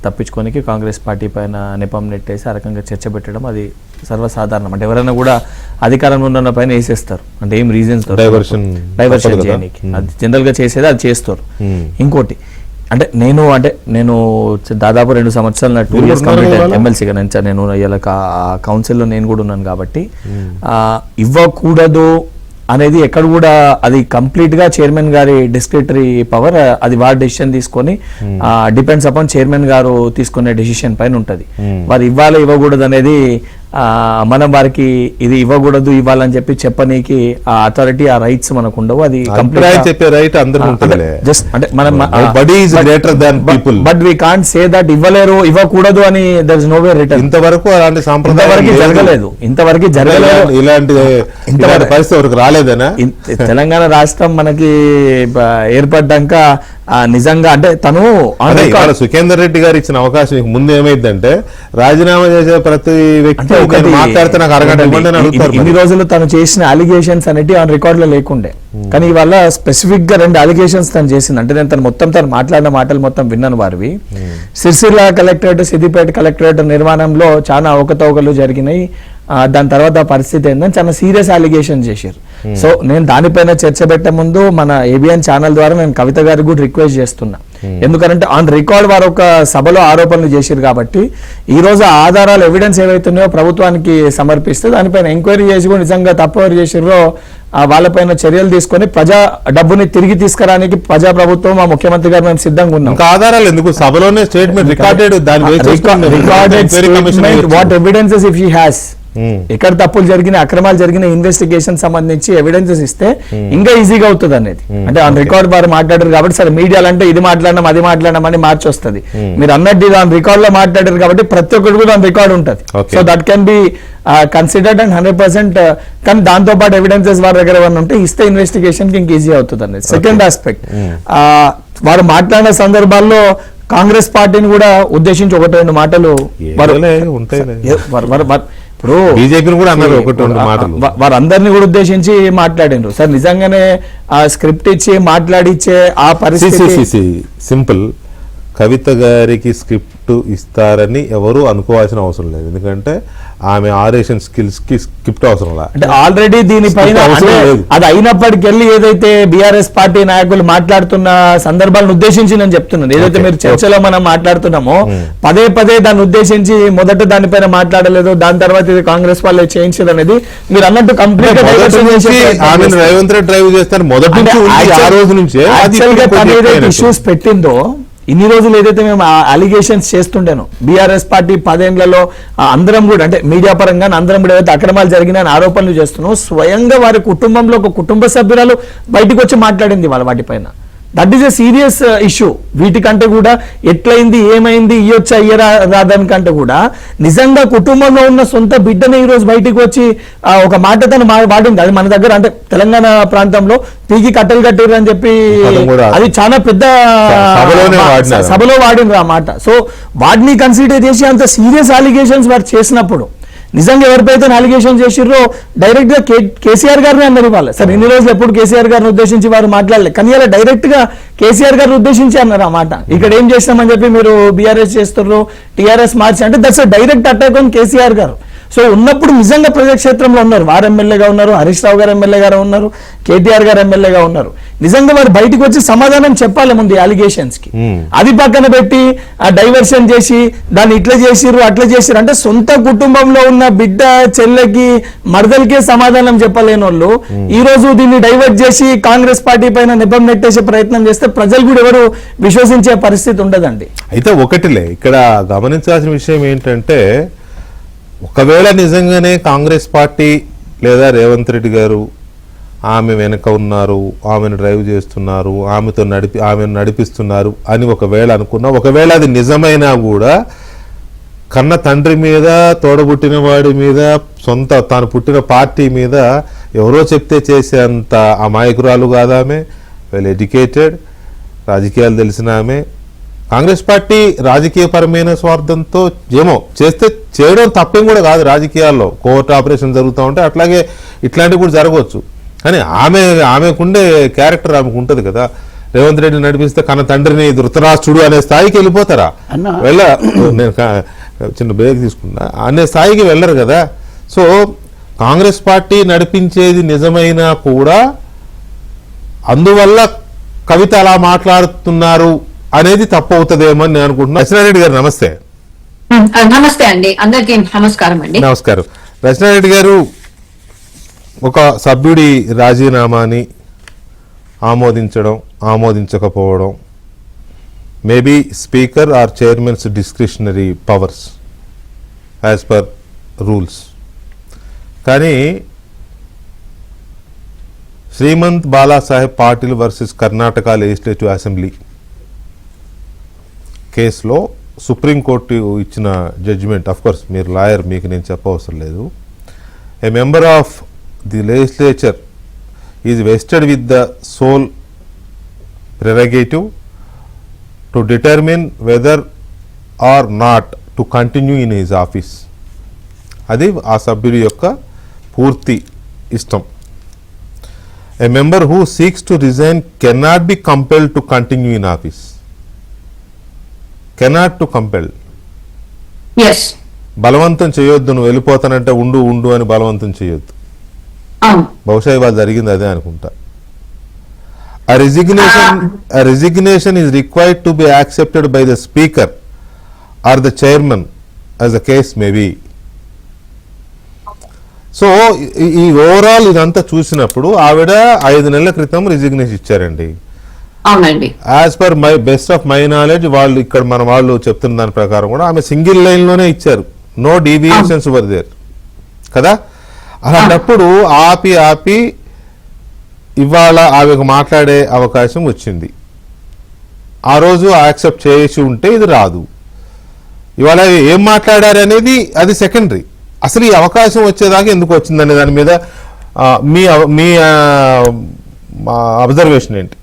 Speaker 4: తప్పించుకోనికి కాంగ్రెస్ పార్టీ పైన నెపం నెట్టేసి ఆ రకంగా చర్చ పెట్టడం అది సర్వసాధారణం. అంటే ఎవరైనా కూడా అధికారంలో ఉన్న పైన వేసేస్తారు, అంటే ఏం రీజన్స్ డైవర్షన్ చేయడానికి, అది జనరల్గా చేసేది అది చేస్తారు. ఇంకోటి అంటే నేను దాదాపు 2 సంవత్సరాలు 2 years కంప్లీట్ ఎమ్మెల్సీగా నేను ఇలా కౌన్సిల్లో నేను కూడా ఉన్నాను కాబట్టి ఇవ్వకూడదు అనేది ఎక్కడ కూడా అది కంప్లీట్ గా చైర్మన్ గారి డిస్క్రిటరీ పవర్, అది వారి డెసిషన్ తీసుకొని డిపెండ్స్ అపాన్ చైర్మన్ గారు తీసుకునే డెసిషన్ పైన ఉంటది. వారు ఇవ్వాలి ఇవ్వకూడదు అనేది మనం వారికి ఇది ఇవ్వకూడదు ఇవ్వాలని చెప్పి చెప్పనీకి ఆ అథారిటీ, ఆ రైట్స్ మనకు ఉండవు. అది
Speaker 1: చెప్పే రైట్
Speaker 4: జస్ట్ అంటే మనం but we can't say that ఇవ్వలేరు ఇవ్వకూడదు అని there is no way return.
Speaker 1: ఇంతవరకు అలాంటి సాంప్రదాయం
Speaker 4: జరగలేదు, ఇంతవరకు
Speaker 1: ఇలాంటి పరిస్థితి రాలేదనా?
Speaker 4: తెలంగాణ రాష్ట్రం మనకి ఏర్పడ్డాక నిజంగా అంటే తను
Speaker 1: సుఖేందర్ రెడ్డి గారు ఇచ్చిన అవకాశం ముందు ఏమైందంటే రాజీనామా చేసే ప్రతి వ్యక్తి మాట్లాడితే నాకు అరగంట
Speaker 4: ఇన్ని రోజులు తను చేసిన అలిగేషన్స్ అనేవి ఆన్ రికార్డ్ లో లేకుండే, కానీ ఇవాళ స్పెసిఫిక్ గా 2 అలిగేషన్స్ తను చేసింది. అంటే నేను తను మాట్లాడిన మాటలు మొత్తం విన్నాను వారివి. సిరిసిల్ల కలెక్టరేట్, సిద్దిపేట కలెక్టరేట్ నిర్మాణంలో చాలా అవకతవకలు జరిగినాయి. దాని తర్వాత పరిస్థితి ఏంటంటే చాలా సీరియస్ అలిగేషన్ చేశారు. సో నేను దానిపైన చర్చ పెట్టే ముందు మన ఏబిఎన్ ఛానల్ ద్వారా నేను కవిత గారికి కూడా రిక్వెస్ట్ చేస్తున్నా. ఎందుకంటే ఆన్ రికార్డ్ వారు ఒక సభలో ఆరోపణలు చేశారు కాబట్టి ఈ రోజు ఆధారాలు ఎవిడెన్స్ ఏవైతున్నాయో ప్రభుత్వానికి సమర్పిస్తే దానిపైన ఎంక్వైరీ చేసి కూడా నిజంగా తప్పు ఎవరు చేసిరో వాళ్ళపైన చర్యలు తీసుకొని ప్రజా డబ్బుని తిరిగి తీసుకురానికి ప్రజా ప్రభుత్వం, మా ముఖ్యమంత్రి గారు మేము సిద్ధంగా ఉన్నాం.
Speaker 1: ఆధారాలు ఎందుకు? సభలోనే statement recorded,
Speaker 4: what evidences if she has, ఎక్కడ తప్పులు జరిగిన అక్రమాలు జరిగిన ఇన్వెస్టిగేషన్ సంబంధించి ఎవిడెన్సెస్ ఇస్తే ఇంకా ఈజీగా అవుతుంది అనేది. అంటే ఆన్ రికార్డ్ వారు మాట్లాడారు కాబట్టి సరే మీడియాలో అంటే ఇది మాట్లాడడం అది మాట్లాడడం అని మార్చి వస్తుంది. మీరు అన్నట్టు ఆన్ రికార్డ్ లో మాట్లాడారు కాబట్టి ప్రతి ఒక్కటి కూడా ఆన్ రికార్డ్ ఉంటుంది. So that can be considered and 100%. కానీ దాంతో పాటు ఎవిడెన్సెస్ వారి దగ్గర ఏమన్నా ఉంటే ఇస్తే ఇన్వెస్టిగేషన్ కి ఇంకా ఈజీ అవుతుంది అనేది. సెకండ్ ఆస్పెక్ట్, వారు మాట్లాడిన సందర్భాల్లో కాంగ్రెస్ పార్టీని కూడా ఉద్దేశించి 1-2 మాటలు ఇప్పుడు
Speaker 1: బీజేపీని కూడా అన్నారు, 1-2 మాటలు
Speaker 4: వారందరినీ కూడా ఉద్దేశించి మాట్లాడినారు. సార్ నిజంగానే ఆ స్క్రిప్ట్ ఇచ్చి మాట్లాడిచ్చే ఆ పరిస్థితి
Speaker 1: సింపుల్. కవిత గారికి స్క్రిప్ట్ ఇస్తారని ఎవరు అనుకోవాల్సిన అవసరం లేదు, ఎందుకంటే ఆమె ఆరేషన్ స్కిల్స్ కి స్క్రిప్ట్ అవసరం లేదు.
Speaker 4: అంటే ఆల్రెడీ దీనిపైన అది అయినప్పటికెళ్ళి ఏదైతే బీఆర్ఎస్ పార్టీ నాయకులు మాట్లాడుతున్న సందర్భాలను ఉద్దేశించి నేను చెప్తున్నాను. ఏదైతే మీరు చర్చలో మనం మాట్లాడుతున్నామో పదే దాన్ని ఉద్దేశించి మొదట దానిపైన మాట్లాడలేదు, దాని తర్వాత ఇది కాంగ్రెస్ వాళ్ళే చేయించదు అనేది మీరు అన్నట్టు కంప్లీట్
Speaker 1: రేవంత్ రెడ్డి డ్రైవ్ చేస్తారు మొదటి నుంచి
Speaker 4: ఇష్యూస్ పెట్టిందో ఇన్ని రోజులు ఏదైతే మేము అలిగేషన్స్ చేస్తుండేనో బీఆర్ఎస్ పార్టీ 10 ఏళ్లలో అందరం కూడా అంటే మీడియా పరంగా అందరం కూడా ఏదైతే అక్రమాలు జరిగినాయని ఆరోపణలు చేస్తున్నాం, స్వయంగా వారి కుటుంబంలో ఒక కుటుంబ సభ్యురాలు బయటకు వచ్చి మాట్లాడింది వాళ్ళ వాటిపైన. That is a serious issue. వీటికంటే కూడా ఎట్లయింది ఏమైంది ఇయ్యొచ్చా ఇయ్యరా రాదానికంటే కూడా నిజంగా కుటుంబంలో ఉన్న సొంత బిడ్డనే ఈ రోజు బయటకు వచ్చి ఒక మాట తను వాడింది. అది మన దగ్గర అంటే తెలంగాణ ప్రాంతంలో పీకి కట్టెలు కట్టిర్రు అని చెప్పి అది చాలా పెద్ద సభలో వాడిండ్రు ఆ మాట. సో వాటిని కన్సిడర్ చేసి అంత సీరియస్ అలిగేషన్స్ వారు చేసినప్పుడు నిజంగా ఎవరిపైతే అలిగేషన్ చేసిర్రో డైరెక్ట్ గా కేసీఆర్ గారిని అన్నారు వాళ్ళు. సరే ఇన్ని రోజులు ఎప్పుడు కేసీఆర్ గారిని ఉద్దేశించి వారు మాట్లాడలేదు, కానీ ఇలా డైరెక్ట్ గా కేసీఆర్ గారిని ఉద్దేశించి అన్నారు ఆ మాట. ఇక్కడ ఏం చేస్తామని చెప్పి మీరు బీఆర్ఎస్ చేస్తున్నారు, టీఆర్ఎస్ మార్చి అంటే that's direct attack on KCR గారు. సో ఉన్నప్పుడు నిజంగా ప్రజాక్షేత్రంలో ఉన్నారు, వారు ఎమ్మెల్యేగా ఉన్నారు, హరీష్ రావు గారు ఎమ్మెల్యేగా ఉన్నారు, కేటీఆర్ గారు ఎమ్మెల్యేగా ఉన్నారు. నిజంగా వారు బయటకు వచ్చి సమాధానం చెప్పాలి ముందు అలిగేషన్స్ కి. అది పక్కన పెట్టి డైవర్షన్ చేసి దాన్ని ఇట్లా చేసిర్రు అట్లా చేసిర్రు అంటే సొంత కుటుంబంలో ఉన్న బిడ్డ చెల్లెకి మరదలకే సమాధానం చెప్పలేని వాళ్ళు ఈ రోజు దీన్ని డైవర్ట్ చేసి కాంగ్రెస్ పార్టీ పైన నెపం నెట్టేసే ప్రయత్నం చేస్తే ప్రజలు కూడా ఎవరు విశ్వసించే పరిస్థితి ఉండదండి.
Speaker 1: అయితే ఒకటిలే ఇక్కడ గమనించాల్సిన విషయం ఏంటంటే, ఒకవేళ నిజంగానే కాంగ్రెస్ పార్టీ లేదా రేవంత్ రెడ్డి గారు ఆమె వెనక ఉన్నారు, ఆమెను డ్రైవ్ చేస్తున్నారు, ఆమెను నడిపిస్తున్నారు అని ఒకవేళ అనుకున్నా, ఒకవేళ అది నిజమైనా కూడా కన్న తండ్రి మీద, తోడబుట్టిన వాడి మీద, తాను పుట్టిన పార్టీ మీద ఎవరో చెప్తే చేసేంత అమాయకురాలు కాదు ఆమె. వెల్ ఎడ్యుకేటెడ్, రాజకీయాలు తెలిసిన ఆమె. కాంగ్రెస్ పార్టీ రాజకీయపరమైన స్వార్థంతో ఏమో చేయడం తప్పేం కూడా కాదు. రాజకీయాల్లో కోర్టు ఆపరేషన్ జరుగుతూ ఉంటే అట్లాగే ఇట్లాంటివి కూడా జరగవచ్చు. కానీ ఆమెకుండే క్యారెక్టర్ ఆమెకు ఉంటుంది కదా. రేవంత్ రెడ్డి నడిపిస్తే కన్న తండ్రిని ధృతరాష్ట్రుడు అనే స్థాయికి వెళ్ళిపోతారా? నేను చిన్న బ్రేక్ తీసుకున్నా. అనే స్థాయికి వెళ్ళరు కదా. సో కాంగ్రెస్ పార్టీ నడిపించేది నిజమైనా కూడా అందువల్ల కవిత అలా మాట్లాడుతున్నారు అనేది తప్పు అవుతుందేమో అని నేను అనుకుంటున్నా. రచనారెడ్డి గారు నమస్తే.
Speaker 5: నమస్తే అండి, అందరికీ నమస్కారం అండి.
Speaker 1: నమస్కారం. రచనారెడ్డి గారు, ఒక సభ్యుడి రాజీనామాని ఆమోదించకపోవడం maybe speaker or chairman's discretionary powers as per rules. కానీ Shrimant Balasaheb Patil versus Karnataka legislative assembly కేసులో సుప్రీంకోర్టు ఇచ్చిన జడ్జిమెంట్, ఆఫ్ కోర్స్ మీరు లాయర్, మీకు నేను చెప్పవసరం లేదు. A member of the legislature is vested with the sole prerogative to determine whether or not to continue in his office. అది ఆ సభ్యుడి యొక్క పూర్తి ఇష్టం. A member who seeks to resign cannot be compelled to continue in office. Cannot to compel.
Speaker 5: Yes.
Speaker 1: బలవంతం చేయొద్దు, నువ్వు వెళ్ళిపోతానంటే ఉండు అని బలవంతం చేయొద్దు. బహుశా ఇవాళ జరిగింది అదే అనుకుంటా. A resignation is required to be accepted by the speaker or the chairman as the case may be. So ఈ ఓవరాల్ ఇదంతా చూసినప్పుడు ఆవిడ 5 నెలల క్రితం రిజిగ్నేషన్ ఇచ్చారండి.
Speaker 5: అవునండి.
Speaker 1: As per my best of my knowledge వాళ్ళు ఇక్కడ మన వాళ్ళు చెప్తున్న దాని ప్రకారం కూడా ఆమె సింగిల్ లైన్ లోనే ఇచ్చారు. నో డీవియేషన్స్ వర్ దేర్ కదా. అలాంటప్పుడు ఆపి ఇవాళ ఆమెకు మాట్లాడే అవకాశం వచ్చింది. ఆ రోజు యాక్సెప్ట్ చేసి ఉంటే ఇది రాదు. ఇవాళ ఏం మాట్లాడారు అనేది అది సెకండరీ. అసలు ఈ అవకాశం వచ్చేదాకా ఎందుకు వచ్చిందనే దాని మీద మీ అబ్జర్వేషన్ ఏంటి?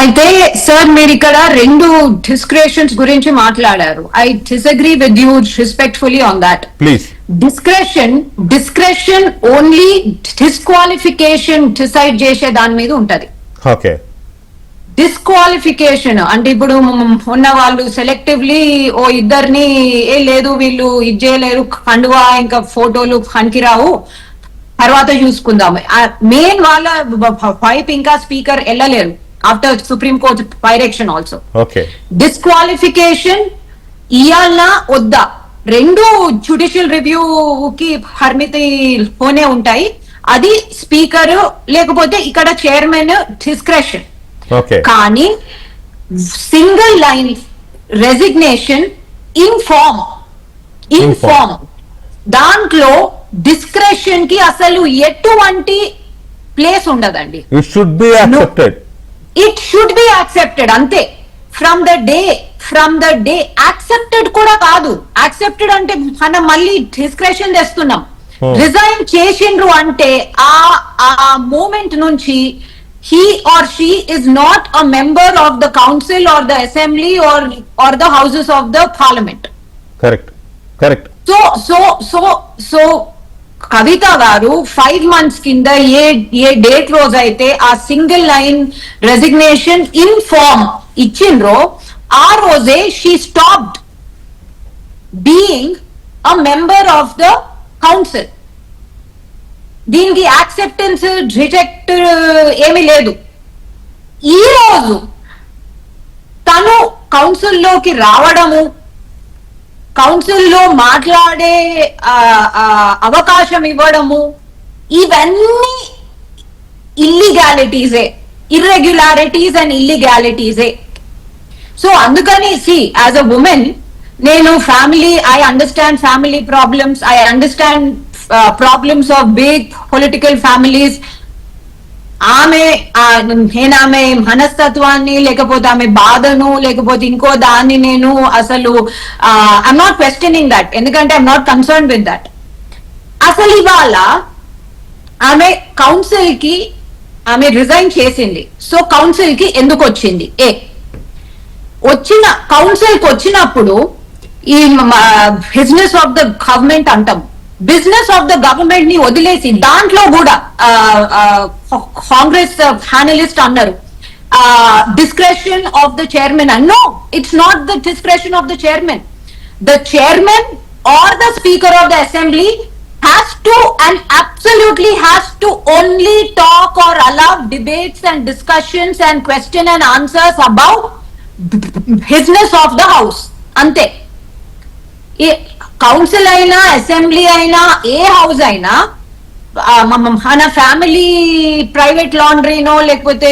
Speaker 5: అయితే సార్, మీరు ఇక్కడ 2 డిస్క్రిషన్స్ గురించి మాట్లాడారు. I disagree with you respectfully on that.
Speaker 1: Please.
Speaker 5: Discretion only disqualification decide చేసే దాని మీద ఉంటది.
Speaker 1: ఓకే.
Speaker 5: డిస్క్వాలిఫికేషన్ అంటే ఇప్పుడు ఉన్న వాళ్ళు సెలెక్టివ్లీ ఓ ఇద్దరిని లేదు వీళ్ళు ఇది చేయలేరు, కండువా ఇంకా ఫోటోలు పనికిరావు, తర్వాత చూసుకుందాం. మెయిన్ వాళ్ళ వైప్ ఇంకా స్పీకర్ వెళ్ళలేరు after supreme court direction also. Disqualification ఇయాల్నా వద్దా 2 జ్యుడిషియల్ రివ్యూకి పరిమితిలోనే ఉంటాయి. అది స్పీకర్ లేకపోతే ఇక్కడ చైర్మన్ డిస్క్రెషన్. కానీ సింగిల్ లైన్ రెసిగ్నేషన్ ఇన్ఫార్మ్ దాంట్లో డిస్క్రెషన్ కి అసలు ఎటువంటి ప్లేస్ ఉండదండి.
Speaker 1: ఇట్ షుడ్ బి
Speaker 5: యాక్సెప్టెడ్ అంతే. ఫ్రమ్ ద డే యాక్సెప్టెడ్ కూడా కాదు. యాక్సెప్టెడ్ అంటే మనం మళ్ళీ డిస్క్రెషన్ తెస్తున్నాం. రిజైన్ చేసిండ్రు అంటే ఆ మూమెంట్ నుంచి he or she is not a member of the council or the assembly or the houses of the parliament.
Speaker 1: Correct.
Speaker 5: So Kavita garu 5 months kinda ye date రోజు అయితే ఆ single line resignation in form ఇచ్చిండ్రో ఆ రోజే she stopped being a member of the council. దీనికి యాక్సెప్టెన్స్ రిజెక్ట్ ఏమీ లేదు. ఈ రోజు తను కౌన్సిల్లోకి రావడము, కౌన్సిల్లో మాట్లాడే అవకాశం ఇవ్వడము, ఇవన్నీ ఇర్రెగ్యులారిటీస్ అండ్ ఇల్లీగాలిటీసే. సో అందుకని యాజ్ అ ఉమెన్ నేను I understand family problems, I understand problems of big political families. నేను ఆమె మనస్తత్వాన్ని లేకపోతే ఆమె బాధను లేకపోతే ఇంకో దాన్ని నేను అసలు ఐఎమ్ నాట్ క్వశ్చనింగ్ దట్, ఎందుకంటే I'm not concern with that. అసలు ఇవాళ ఆమె కౌన్సిల్ కి ఆమె రిజైన్ చేసింది. సో కౌన్సిల్ కి ఎందుకు వచ్చింది? కౌన్సిల్ కి వచ్చినప్పుడు ఈ బిజినెస్ ఆఫ్ ద గవర్నమెంట్ అంటాం, బిజినెస్ ఆఫ్ ద గవర్నమెంట్ ని వదిలేసి దాంట్లో కూడా కాంగ్రెస్ ప్యానలిస్ట్ అన్నారు discretion of the chairman. No, it's not the discretion of the chairman. The chairman or the speaker of the assembly has to and absolutely has to only talk or allow debates and discussions and question and answers about business of the house. ante council అయినా అసెంబ్లీ అయినా ఏ హౌస్ అయినా మన ఫ్యామిలీ ప్రైవేట్ లాండ్రీనో లేకపోతే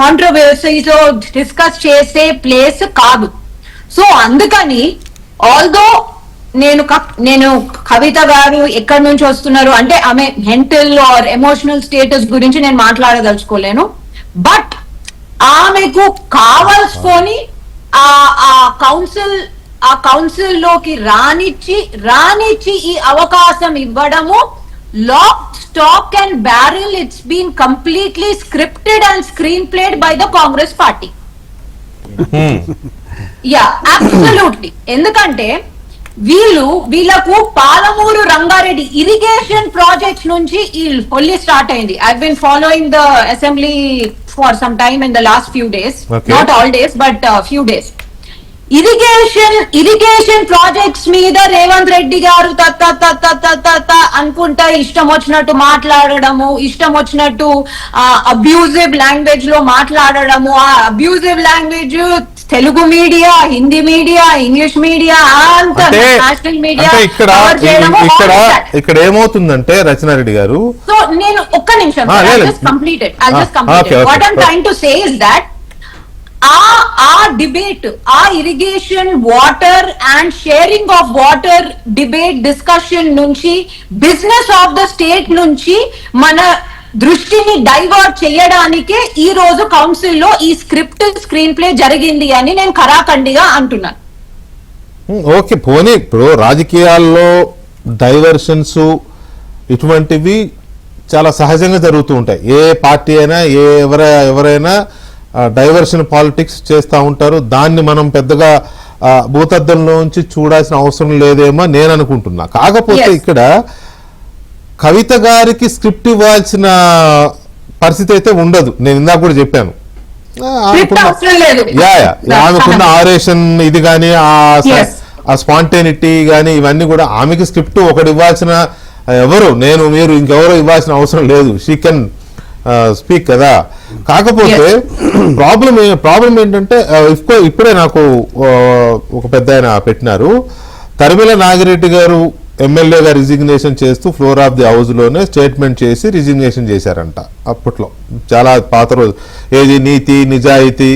Speaker 5: కాంట్రవర్సీస్ డిస్కస్ చేసే ప్లేస్ కాదు. సో అందుకని ఆల్దో నేను కవిత గారు ఎక్కడి నుంచి వస్తున్నారు అంటే ఆమె మెంటల్ ఆర్ ఎమోషనల్ స్టేటస్ గురించి నేను మాట్లాడదలుచుకోలేను. బట్ ఆమెకు కావాల్సుకొని ఆ కౌన్సిల్ లోకి రానిచ్చి ఈ అవకాశం ఇవ్వడము lock, stock and barrel. It's been completely scripted and screen played by the Congress party. Ya, absolutely. ఎందుకంటే వీళ్ళకు పాలమూరు రంగారెడ్డి ఇరిగేషన్ ప్రాజెక్ట్స్ నుంచి ఈ హోలీ స్టార్ట్ అయింది. I been following the assembly for some time in the last few days, not all days but few days. Irrigation projects మీద రేవంత్ రెడ్డి గారు అనుకుంటా ఇష్టం వచ్చినట్టు మాట్లాడడము, ఇష్టం వచ్చినట్టు అబ్యూజివ్ లాంగ్వేజ్ లో మాట్లాడడము. ఆ abusive language Telugu media, Hindi media, English media, అంతా నేషనల్ మీడియా
Speaker 1: ఇక్కడ ఏమవుతుందంటే రచనారెడ్డి గారు,
Speaker 5: సో నేను ఒక్క నిమిషం completed what I'm trying to say is that ఆ డిబేట్, ఆ irrigation water and sharing of water debate discussion నుంచి బిజినెస్ ఆఫ్ ద స్టేట్ నుంచి మన దృష్టిని డైవర్ట్ చేయడానికే ఈ రోజు కౌన్సిల్ లో ఈ స్క్రిప్ట్ స్క్రీన్ ప్లే జరిగింది అని నేను ఖరాఖండిగా అంటున్నాను.
Speaker 1: ఓకే, పోనీ ఇప్పుడు రాజకీయాల్లో డైవర్షన్స్ ఇటువంటివి చాలా సహజంగా జరుగుతూ ఉంటాయి. ఏ పార్టీ అయినా ఎవరైనా డైవర్షన్ పాలిటిక్స్ చేస్తూ ఉంటారు. దాన్ని మనం పెద్దగా భూతద్దంలోంచి చూడాల్సిన అవసరం లేదేమో నేను అనుకుంటున్నా. కాకపోతే ఇక్కడ కవిత గారికి స్క్రిప్ట్ ఇవ్వాల్సిన పరిస్థితి అయితే ఉండదు. నేను ఇందాక కూడా చెప్పాను, ఆమెకున్న ఆరేషన్ ఇది కానీ ఆ స్పాంటేనిటీ కానీ ఇవన్నీ కూడా ఆమెకి స్క్రిప్ట్ ఒకటి ఇవ్వాల్సిన మీరు ఇంకెవరో ఇవ్వాల్సిన అవసరం లేదు. షీ కెన్ స్పీక్ కదా. కాకపోతే ప్రాబ్లం ఏంటంటే ఇప్పుడే నాకు ఒక పెద్ద ఆయన పెట్టినారు, తరిమల నాగిరెడ్డి గారు ఎమ్మెల్యేగా రిజిగ్నేషన్ చేస్తూ ఫ్లోర్ ఆఫ్ ది హౌస్ లోనే స్టేట్మెంట్ చేసి రిజిగ్నేషన్ చేశారంట. అప్పట్లో చాలా పాత రోజు, ఏది నీతి, నిజాయితీ,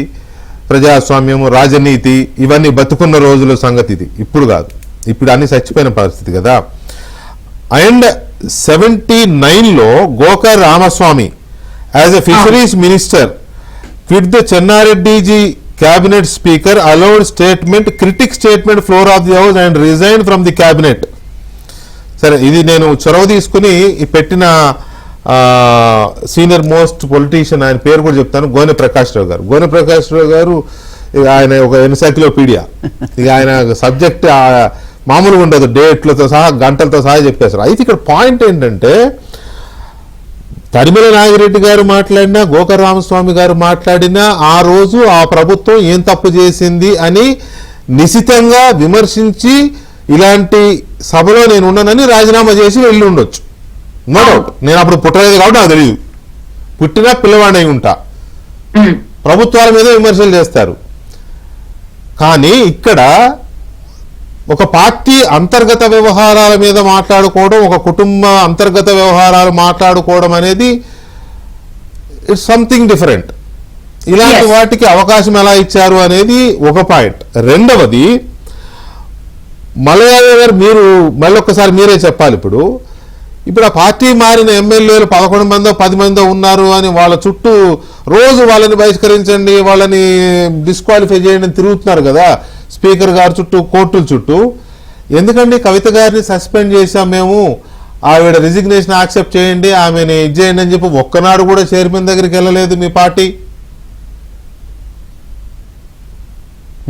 Speaker 1: ప్రజాస్వామ్యం, రాజనీతి ఇవన్నీ బతుకున్న రోజుల సంగతి. ఇది ఇప్పుడు కాదు, ఇప్పుడు అన్ని చచ్చిపోయిన పరిస్థితి కదా. అండ్ 79లో Gokar Ramaswamy as a fisheries minister with the చెన్నారెడ్డిజీ cabinet speaker allowed critic statement floor of the house and resigned from the cabinet. సరే, ఇది నేను చొరవ తీసుకుని పెట్టిన సీనియర్ మోస్ట్ పొలిటీషియన్, ఆయన పేరు కూడా చెప్తాను, గోనె ప్రకాష్ రావు గారు. గోనె ప్రకాష్ రావు గారు ఆయన ఒక ఎన్సైక్లోపీడియా. ఇక ఆయన సబ్జెక్ట్ మామూలుగా ఉండదు, డేట్లతో సహా గంటలతో సహా చెప్పేశారు. అయితే ఇక్కడ పాయింట్ ఏంటంటే తరిమల నాగిరెడ్డి గారు మాట్లాడినా, గోకర్ రామస్వామి గారు మాట్లాడినా ఆ రోజు ఆ ప్రభుత్వం ఏం తప్పు చేసింది అని నిశితంగా విమర్శించి ఇలాంటి సభలో నేను ఉన్నానని రాజీనామా చేసి వెళ్ళి ఉండొచ్చు. No doubt. నేను అప్పుడు పుట్టలేదు కాబట్టి నాకు తెలియదు. పుట్టినా పిల్లవాడై ఉంటా. ప్రభుత్వాల మీద విమర్శలు చేస్తారు. కానీ ఇక్కడ ఒక పార్టీ అంతర్గత వ్యవహారాల మీద మాట్లాడుకోవడం, ఒక కుటుంబ అంతర్గత వ్యవహారాలు మాట్లాడుకోవడం అనేది ఇట్స్ సంథింగ్ డిఫరెంట్. ఇలాంటి వాటికి అవకాశం ఎలా ఇచ్చారు అనేది ఒక పాయింట్. రెండవది, మలయాళ గారు మీరు మళ్ళొక్కసారి మీరే చెప్పాలి. ఇప్పుడు ఇప్పుడు ఆ పార్టీ మారిన ఎమ్మెల్యేలు 11 మందో 10 మందో ఉన్నారు అని వాళ్ళ చుట్టూ రోజు వాళ్ళని బహిష్కరించండి, వాళ్ళని డిస్క్వాలిఫై చేయండి తిరుగుతున్నారు కదా స్పీకర్ గారి చుట్టూ, కోర్టుల చుట్టూ. ఎందుకండి కవిత గారిని సస్పెండ్ చేశాం మేము, ఆవిడ రిజిగ్నేషన్ యాక్సెప్ట్ చేయండి, ఆమెని ఇది చేయండి అని చెప్పి ఒక్కనాడు కూడా చైర్మన్ దగ్గరికి వెళ్ళలేదు మీ పార్టీ.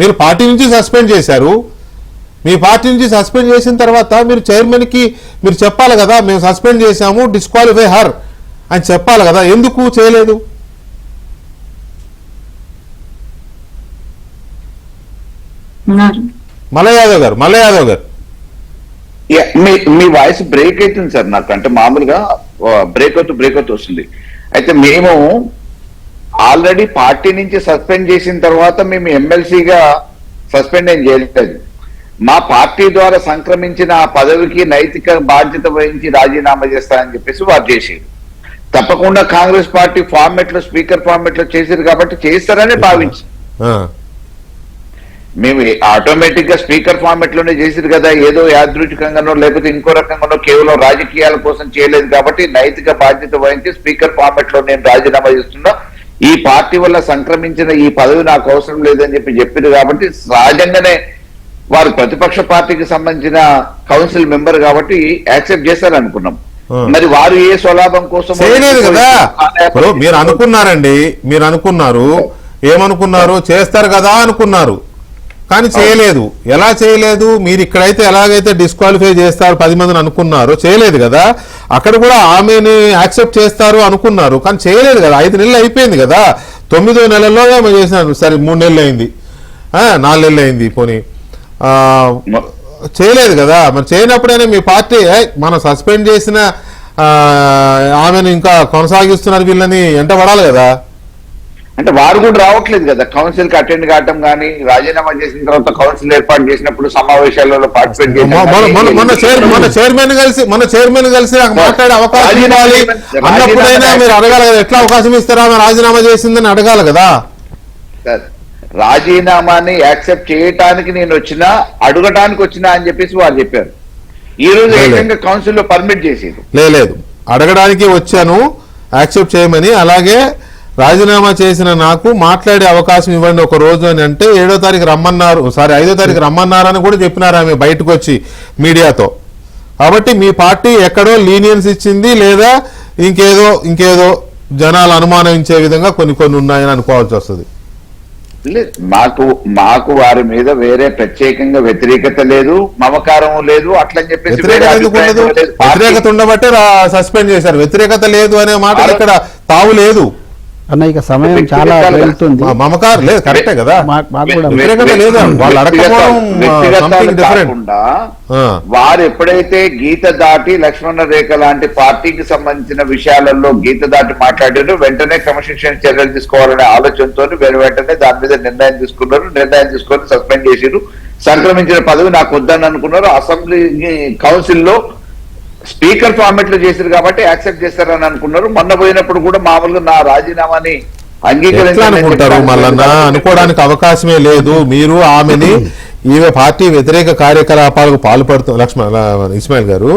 Speaker 1: మీరు పార్టీ నుంచి సస్పెండ్ చేశారు. మీ పార్టీ నుంచి సస్పెండ్ చేసిన తర్వాత మీరు చైర్మన్కి మీరు చెప్పాలి కదా, మేము సస్పెండ్ చేశాము, డిస్క్వాలిఫై హర్ అని చెప్పాలి కదా, ఎందుకు చేయలేదు? మల్ల యాదవ్ గారు
Speaker 3: మీ వాయిస్ బ్రేక్ అవుతుంది సార్ నాకు, అంటే మామూలుగా బ్రేక్ అవుతూ వస్తుంది. అయితే మేము ఆల్రెడీ పార్టీ నుంచి సస్పెండ్ చేసిన తర్వాత మేము ఎమ్మెల్సీగా సస్పెండ్ ఏం చేయలేదు. మా పార్టీ ద్వారా సంక్రమించిన ఆ పదవికి నైతిక బాధ్యత వహించి రాజీనామా చేస్తానని చెప్పేసి వారు చేసేది. తప్పకుండా కాంగ్రెస్ పార్టీ ఫార్మెట్ లో, స్పీకర్ ఫార్మెట్ లో చేశారు కాబట్టి చేస్తారని భావించి మేము ఆటోమేటిక్ గా స్పీకర్ ఫార్మెట్ లోనే చేసిరు కదా, ఏదో యాదృచ్ఛికంగానో లేకపోతే ఇంకో రకంగానో కేవలం రాజకీయాల కోసం చేయలేదు కాబట్టి నైతిక బాధ్యత వహించి స్పీకర్ ఫార్మెట్ లో నేను రాజీనామా చేస్తున్నా, ఈ పార్టీ వల్ల సంక్రమించిన ఈ పదవి నాకు అవసరం లేదని చెప్పారు కాబట్టి సహజంగానే వారు ప్రతిపక్ష పార్టీకి సంబంధించిన కౌన్సిల్ మెంబర్ కాబట్టి యాక్సెప్ట్ చేస్తారనుకున్నాం. మరి వారు ఏ స్వలాభం కోసం
Speaker 1: చేయలేదు కదా. ఇప్పుడు మీరు అనుకున్నారండి, మీరు అనుకున్నారు, ఏమనుకున్నారు, చేస్తారు కదా అనుకున్నారు, కానీ చేయలేదు. ఎలా చేయలేదు? మీరు ఇక్కడైతే ఎలాగైతే డిస్క్వాలిఫై చేస్తారు 10 మందిని అనుకున్నారు, చేయలేదు కదా. అక్కడ కూడా ఆమెని యాక్సెప్ట్ చేస్తారు అనుకున్నారు, కానీ చేయలేదు కదా. 5 నెలలు అయిపోయింది కదా, 9వ నెలలో ఏమో చేసినారు. సరే 3 నెలలు అయింది, 4 నెలలు అయింది, పోనీ చేయలేదు కదా. మరి చేయనప్పుడైనా మీ పార్టీ మనం సస్పెండ్ చేసిన ఆమెను ఇంకా కొనసాగిస్తున్నారు వీళ్ళని ఎంట పడాలి కదా.
Speaker 3: అంటే వారు కూడా రావట్లేదు కదా కౌన్సిల్ కి అటెండ్ కావటం కానీ, రాజీనామా చేసిన తర్వాత కౌన్సిల్ ఏర్పాటు చేసినప్పుడు సమావేశాలలో పార్టిసిపేట్
Speaker 1: మన చైర్మన్ కలిసి నాకు మాట్లాడే అవకాశం ఇవ్వాలి అన్నప్పుడైనా మీరు అడగాలి కదా, ఎట్లా అవకాశం ఇస్తారా, రాజీనామా చేసిందని అడగాలి కదా.
Speaker 3: రాజీనామాని యాక్సెప్ట్ చేయటానికి నేను వచ్చినా, అడగటానికి వచ్చినా అని చెప్పేసి వారు చెప్పారు. ఈ రోజు ఏకంగా కౌన్సిల్ లో పర్మిట్ చేసేది
Speaker 1: లేదు, అడగడానికి వచ్చాను యాక్సెప్ట్ చేయమని, అలాగే రాజీనామా చేసిన నాకు మాట్లాడే అవకాశం ఇవ్వండి ఒక రోజు అని అంటే 7వ తారీఖు రమ్మన్నారు, 5వ తారీఖు రమ్మన్నారని కూడా చెప్పినారు ఆమె బయటకు వచ్చి మీడియాతో. కాబట్టి మీ పార్టీ ఎక్కడో లీనియన్స్ ఇచ్చింది, లేదా ఇంకేదో జనాలు అనుమానించే విధంగా కొన్ని ఉన్నాయని అనుకోవాల్సి వస్తుంది.
Speaker 3: మాకు వారి మీద వేరే ప్రత్యేకంగా వ్యతిరేకత లేదు, మమకారం లేదు, అట్లని చెప్పేసి
Speaker 1: వ్యతిరేకత ఉండబట్టే సస్పెండ్ చేశారు. వ్యతిరేకత లేదు అనే మాట ఇక్కడ తావు లేదు
Speaker 2: అన్న. ఇక సమయం చాలా వెళ్తుంది,
Speaker 1: మమకారం లేదు, కరెక్టే కదా, వ్యతిరేకత లేదు. వాళ్ళు
Speaker 3: కాకుండా వారు ఎప్పుడైతే గీత దాటి లక్ష్మణ రేఖ లాంటి పార్టీకి సంబంధించిన విషయాలలో గీత దాటి మాట్లాడారో వెంటనే క్రమశిక్షణ చర్యలు తీసుకోవాలనే ఆలోచనతో వెంటనే దాని మీద నిర్ణయం తీసుకొని సస్పెండ్ చేసిరు. సంక్రమించిన పదవి నాకు వద్దని అనుకున్నారు. అసెంబ్లీ కౌన్సిల్లో స్పీకర్ ఫార్మెట్ లో చేశారు కాబట్టి యాక్సెప్ట్ చేస్తారని అనుకున్నారు. మొన్న పోయినప్పుడు కూడా మామూలుగా నా రాజీనామాని
Speaker 1: అంగీకరించాలనుకుంటారు, మళ్ళా అనుకోవడానికి అవకాశమే లేదు. మీరు ఆమెని ఈమె పార్టీ వ్యతిరేక కార్యకలాపాలకు ఇస్మాయిల్ గారు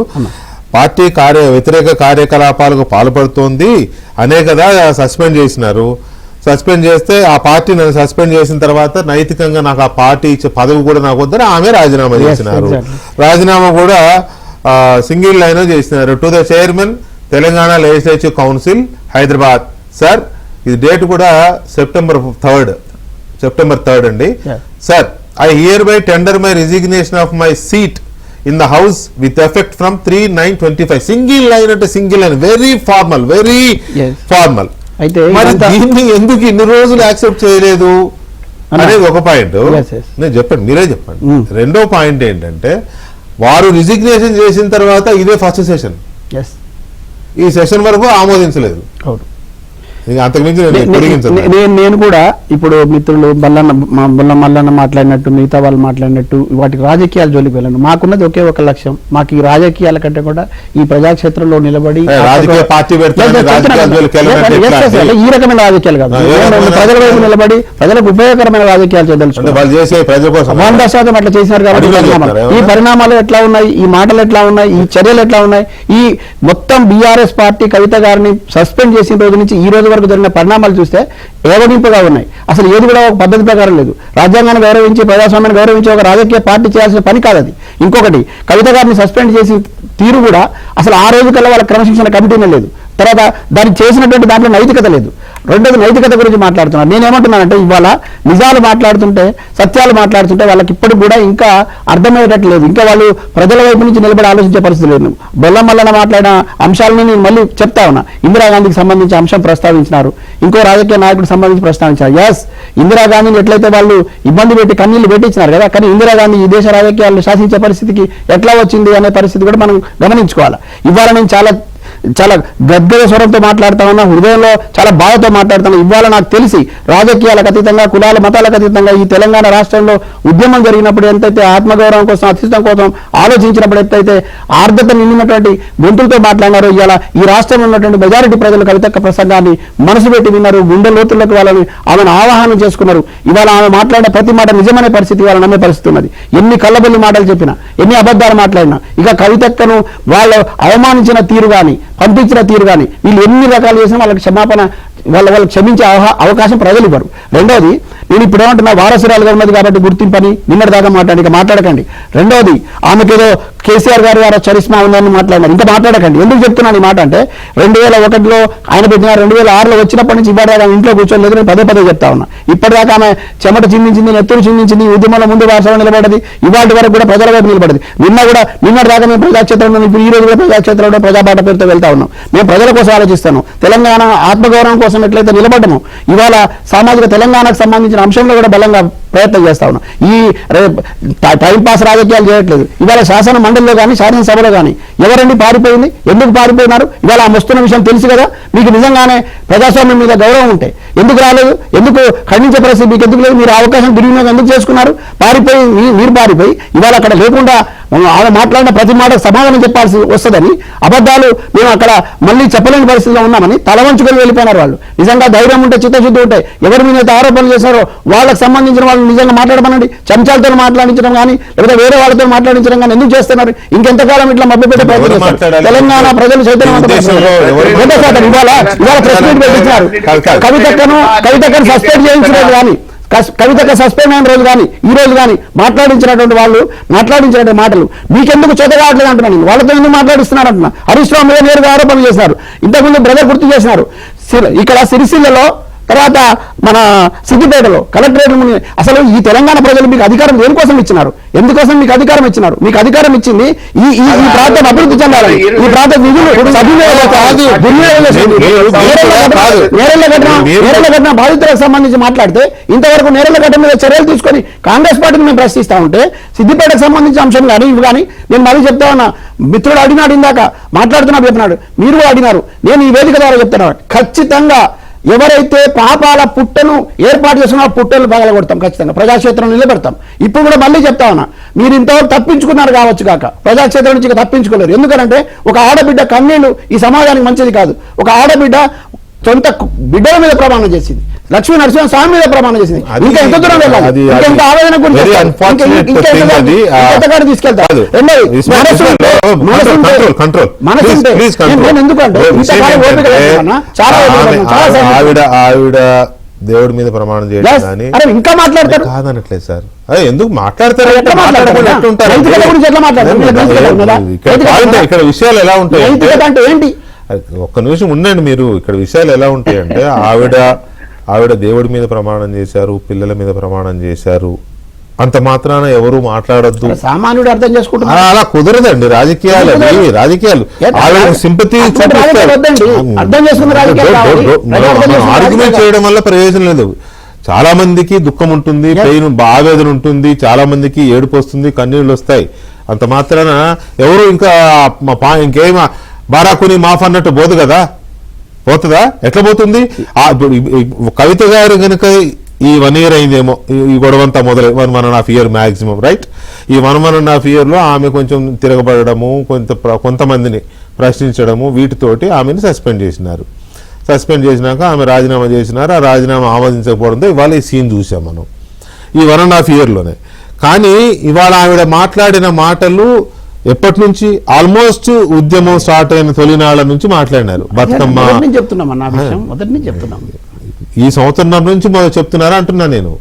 Speaker 1: పార్టీ వ్యతిరేక కార్యకలాపాలకు పాల్పడుతోంది అనే కదా సస్పెండ్ చేసినారు. సస్పెండ్ చేస్తే ఆ పార్టీ నన్ను సస్పెండ్ చేసిన తర్వాత నైతికంగా నాకు ఆ పార్టీ ఇచ్చే పదవి కూడా నాకు వద్దని ఆమె రాజీనామా చేసినారు. రాజీనామా కూడా సింగిల్ లైన్ చేసినారు. To the chairman Telangana legislative council Hyderabad. Sir ఇది డేట్ కూడా సెప్టెంబర్ 3rd అండి. Sir I here by tender my resignation of my seat in the house with effect from 3/9/25. Single line అంటే సింగిల్ లైన్, వెరీ ఫార్మల్. మరి దీన్ని ఎందుకు ఇన్ని రోజులు యాక్సెప్ట్ చేయలేదు అనేది ఒక పాయింట్. నేను చెప్పండి, మీరే చెప్పండి. రెండో పాయింట్ ఏంటంటే వారు రిజిగ్నేషన్ చేసిన తర్వాత ఇదే ఫస్ట్ సెషన్, ఈ సెషన్ వరకు ఆమోదించలేదు. అంతకుమించి నేను పొడిగించను.
Speaker 2: నేను కూడా ఇప్పుడు మిత్రులు బొల్ల మల్లన్న మాట్లాడినట్టు, మిగతా వాళ్ళు మాట్లాడినట్టు వాటికి రాజకీయాల జోలికి వెళ్ళను. మాకున్నది ఒకే ఒక లక్ష్యం, మాకు ఈ రాజకీయాల కంటే కూడా ఈ ప్రజాక్షేత్రంలో నిలబడి
Speaker 1: రాజకీయ పార్టీ
Speaker 2: ఈ రకమైన రాజకీయాలు కాదు, ప్రజల వైపు నిలబడి ప్రజలకు ఉపయోగకరమైన రాజకీయాలు చేయదలుచుకుంటారు. 100% అట్లా చేసినారు కాబట్టి ఈ పరిణామాలు ఎట్లా ఉన్నాయి, ఈ మాటలు ఎట్లా ఉన్నాయి, ఈ చర్యలు ఎట్లా ఉన్నాయి, ఈ మొత్తం బీఆర్ఎస్ పార్టీ కవిత గారిని సస్పెండ్ చేసిన రోజు నుంచి ఈ రోజు వరకు జరిగిన పరిణామాలు చూస్తే ఏవడింపుగా ఉన్నాయి. అసలు ఏది కూడా ఒక పద్ధతి ప్రకారం లేదు. రాజ్యాంగాన్ని గౌరవించి, ప్రజాస్వామ్యాన్ని గౌరవించి ఒక రాజకీయ పార్టీ చేయాల్సిన పని కాదు అది. ఇంకొకటి, కవిత గారిని సస్పెండ్ చేసి తీరు కూడా అసలు ఆ రోజు కల్లా వాళ్ళ క్రమశిక్షణ కమిటీనే లేదు. తర్వాత దాన్ని చేసినటువంటి దాంట్లో నైతికత లేదు. రెండోది, నైతికత గురించి మాట్లాడుతున్నారు. నేనేమంటున్నానంటే ఇవాళ నిజాలు మాట్లాడుతుంటే, సత్యాలు మాట్లాడుతుంటే వాళ్ళకి ఇప్పటికి కూడా ఇంకా అర్థమయ్యేటట్లేదు. ఇంకా వాళ్ళు ప్రజల వైపు నుంచి నిలబడి ఆలోచించే పరిస్థితి లేదు. బొల్ల మల్లన మాట్లాడిన అంశాలని నేను మళ్ళీ చెప్తా ఉన్నా. ఇందిరాగాంధీకి సంబంధించి అంశం ప్రస్తావించినారు, ఇంకో రాజకీయ నాయకుడికి సంబంధించి ప్రస్తావించారు. ఎస్, ఇందిరాగాంధీని ఎట్లయితే వాళ్ళు ఇబ్బంది పెట్టి కన్నీళ్లు పెట్టించినారు కదా, కానీ ఇందిరాగాంధీ ఈ దేశ రాజకీయాలను శాసించే పరిస్థితికి ఎట్లా వచ్చింది అనే పరిస్థితి కూడా మనం గమనించుకోవాలి. ఇవాళ నేను చాలా గద్గద స్వరంతో మాట్లాడుతా ఉన్నా, హృదయంలో చాలా బాధతో మాట్లాడుతున్నా. ఇవాళ నాకు తెలిసి రాజకీయాలకు అతీతంగా, కులాల మతాలకు అతీతంగా ఈ తెలంగాణ రాష్ట్రంలో ఉద్యమం జరిగినప్పుడు ఎంతైతే ఆత్మగౌరవం కోసం, అస్తిత్వం కోసం ఆలోచించినప్పుడు ఎంతైతే ఆర్ద్రత నిండినటువంటి గొంతులతో మాట్లాడినారో, ఇవాళ ఈ రాష్ట్రంలో ఉన్నటువంటి మెజారిటీ ప్రజలు కవితక్క ప్రసంగాన్ని మనసు పెట్టి విన్నారు, గుండె లోతుల్లోకి ఆమెను ఆవాహనం చేసుకున్నారు. ఇవాళ ఆమె మాట్లాడిన ప్రతి మాట నిజమనే పరిస్థితి ఇవాళ నమ్మే పరిస్థితి ఉన్నది. ఎన్ని కళ్ళబొల్లి మాటలు చెప్పినా, ఎన్ని అబద్ధాలు మాట్లాడినా, ఇక కవితక్కను వాళ్ళు అవమానించిన తీరు కానీ, పంపించిన తీరు కానీ, వీళ్ళు ఎన్ని రకాలు చేసినా వాళ్ళకి క్షమాపణ, వాళ్ళు క్షమించే అవకాశం ప్రజలు ఇవ్వరు. రెండోది, నేను ఇప్పుడు ఏమంటున్నా, వారసురాలుగా ఉన్నది కాబట్టి గుర్తింపని నిన్నటి దాకా మాట్లాడకండి. రెండోది, ఆమెకేదో కేసీఆర్ గారి చరిస్మా ఉందని మాట్లాడినారు, ఇంకా మాట్లాడకండి. ఎందుకు చెప్తున్నాను ఈ మాట అంటే, 2001లో ఆయన పెట్టిన, 2006లో వచ్చినప్పటి నుంచి ఇప్పటిదాకా ఇంట్లో కూర్చోలేదు. నేను పదే చెప్తా ఉన్నా. ఇప్పటిదాకా ఆమె చెమట చిందించింది, నెత్తురు చిందించింది, ఉద్యమంలో ముందు వారసగా నిలబడ్డది, ఇవాటి వరకు కూడా ప్రజల వైపు నిలబడింది. నిన్నటి దాకా మేము ప్రజాక్షేత్రంలో, ఇప్పుడు ఈ రోజు కూడా ప్రజాక్షేత్రంలో ప్రజాబాట పేరుతో వెళ్తా ఉన్నాం. మేము ప్రజల కోసం ఆలోచిస్తాను. తెలంగాణ ఆత్మగౌరవం కోసం ఎట్లయితే నిలబడ్డమో, ఇవాళ సామాజిక తెలంగాణకు సంబంధించిన అంశంలో కూడా బలంగా ప్రయత్నం చేస్తా ఉన్నాం. ఈ టైంపాస్ రాజకీయాలు చేయట్లేదు. ఇవాళ శాసన మండలిలో కానీ, శాసనసభలో కానీ ఎవరండి పారిపోయింది, ఎందుకు పారిపోయినారు? ఇవాళ ఆ వస్తున్న విషయం తెలుసు కదా. మీకు నిజంగానే ప్రజాస్వామ్యం మీద గౌరవం ఉంటే ఎందుకు రాలేదు, ఎందుకు ఖండించే పరిస్థితి మీకు ఎందుకు లేదు? మీరు అవకాశం దుర్వినియోగం ఎందుకు చేసుకున్నారు? మీరు పారిపోయి ఇవాళ అక్కడ లేకుండా ఆమె మాట్లాడిన ప్రతి మాటకు సమాధానం చెప్పాల్సి వస్తుందని, అబద్ధాలు మేము అక్కడ మళ్ళీ చెప్పలేని పరిస్థితిలో ఉన్నామని తలవంచుకొని వెళ్ళిపోయినారు వాళ్ళు. నిజంగా ధైర్యం ఉంటే, చిత్తశుద్ధి ఉంటే, ఎవరి మీద ఆరోపణలు చేశారో వాళ్ళకి సంబంధించిన వాళ్ళు నిజంగా మాట్లాడమనండి. చెంచాలతో మాట్లాడించడం కానీ, లేకపోతే వేరే వాళ్ళతో మాట్లాడించడం కానీ ఎందుకు చేస్తున్నారు? ఇంకెంతకాలం ఇట్లా మభ్యపెట్టే ప్రయత్నం చేస్తారు? తెలంగాణ ప్రజలు చైతన్యవంతులు. ఇవాళ ప్రెస్ మీట్ పెట్టించారు. కవితక్కను సస్పెండ్ చేయించినది కానీ, కవితకు సస్పెండ్ అయిన రోజు కానీ, ఈ రోజు కానీ మాట్లాడించినటువంటి వాళ్ళు మాట్లాడించినటువంటి మాటలు మీకెందుకు చేత కావట్లేదు అంటున్నాను. నేను వాళ్ళతో ఎందుకు మాట్లాడిస్తున్నారు అంటున్నా. హరీష్ రావు మీద నేరుగా ఆరోపణలు చేశారు. ఇంతకుముందు బ్రదర్ గుర్తు చేసినారు. ఇక్కడ సిరిసిల్లలో, తర్వాత మన సిద్దిపేటలో కలెక్టరేట్ అసలు ఈ తెలంగాణ ప్రజలు మీకు అధికారం దేనికోసం ఇచ్చినారు? ఎందుకోసం మీకు అధికారం ఇచ్చినారు? మీకు అధికారం ఇచ్చింది ఈ ప్రాంతం అభివృద్ధి చెందాలని, ఈ ప్రాంత నిధులు నేరెళ్ల ఘటన బాధితులకు సంబంధించి మాట్లాడితే, ఇంతవరకు నేరెళ్ల ఘటన మీద చర్యలు తీసుకొని కాంగ్రెస్ పార్టీని మేము ప్రశ్నిస్తా ఉంటే, సిద్దిపేటకు సంబంధించిన అంశం కానీ ఇవి కానీ నేను మళ్ళీ చెప్తా ఉన్నా. మిత్రుడు అడిగినాడు, ఇందాక మాట్లాడుతున్నా చెప్తున్నాడు, మీరు కూడా అడిగినారు. నేను ఈ వేదిక ద్వారా చెప్తున్నాను, ఖచ్చితంగా ఎవరైతే పాపాల పుట్టను ఏర్పాటు చేస్తున్న పుట్టలు పగలగొడతాం, ఖచ్చితంగా ప్రజాక్షేత్రంలో నిలబెడతాం. ఇప్పుడు కూడా మళ్ళీ చెప్తా ఉన్నా, మీరు ఇంతవరకు తప్పించుకున్నారు కావచ్చు కాక, ప్రజాక్షేత్రం నుంచి తప్పించుకోలేరు. ఎందుకంటే ఒక ఆడబిడ్డ కన్నీళ్లు ఈ సమాజానికి మంచిది కాదు. ఒక ఆడబిడ్డ సొంత బిడ్డల మీద ప్రమాణం చేసింది, లక్ష్మీ నరసింహ స్వామి మీద ప్రమాణం చేసింది. ఇంకా ఎంత దూరం వెళ్ళాలి? ఇంకెంత ఆవేదన గురించి తీసుకెళ్తారు. ఎందుకంటే
Speaker 1: ఆవిడ దేవుడి మీద ప్రమాణం చేయడం
Speaker 2: ఇంకా మాట్లాడతారు
Speaker 1: కాదనట్లేదు సార్. అదే ఎందుకు మాట్లాడతారు? ఇక్కడ విషయాలు ఎలా ఉంటాయి
Speaker 2: అంటే ఏంటి?
Speaker 1: ఒక్క నిమిషం ఉండండి మీరు. ఇక్కడ విషయాలు ఎలా ఉంటాయంటే, ఆవిడ దేవుడి మీద ప్రమాణం చేశారు, పిల్లల మీద ప్రమాణం చేశారు, అంత మాత్రాన ఎవరు మాట్లాడొద్దు,
Speaker 2: సామాన్యుడు అర్థం చేసుకుంటున్నారు.
Speaker 1: అలా కుదరదండి. రాజకీయాలు ఆవిడ సింపతి ఆర్గ్యుమెంట్ చేయడం వల్ల ప్రయోజనం లేదు. చాలా మందికి దుఃఖం ఉంటుంది, పెయిన్ ఆవేదన ఉంటుంది, చాలా మందికి ఏడుపు వస్తుంది, కన్నీళ్ళు వస్తాయి. అంత మాత్రాన ఎవరు ఇంకా ఇంకేం బారాకుని మాఫ్ అన్నట్టు పోదు కదా. పోతుందా? ఎట్లా పోతుంది? ఇప్పుడు కవిత గారు కనుక ఈ 1 year అయిందేమో ఈ గొడవంతా మొదలై 1.5 year మ్యాక్సిమం, రైట్? ఈ 1.5 yearలో ఆమె కొంచెం తిరగబడము, కొంతమందిని ప్రశ్నించడము, వీటితోటి ఆమెను సస్పెండ్ చేసినారు. సస్పెండ్ చేసినాక ఆమె రాజీనామా చేసినారు. ఆ రాజీనామా ఆమోదించకపోవడంతో ఇవాళ ఈ సీన్ చూసాం మనం ఈ 1.5 yearలోనే. కానీ ఇవాళ ఆవిడ మాట్లాడిన మాటలు ఎప్పటి నుంచి? ఆల్మోస్ట్ ఉద్యమం స్టార్ట్ అయిన తొలినాళ్ల నుంచి మాట్లాడినారు. బతుకమ్మ
Speaker 2: మొదటి నుంచి చెప్తున్నాం,
Speaker 1: ఈ సంవత్సరం నుంచి చెప్తున్నారా అంటున్నా నేను.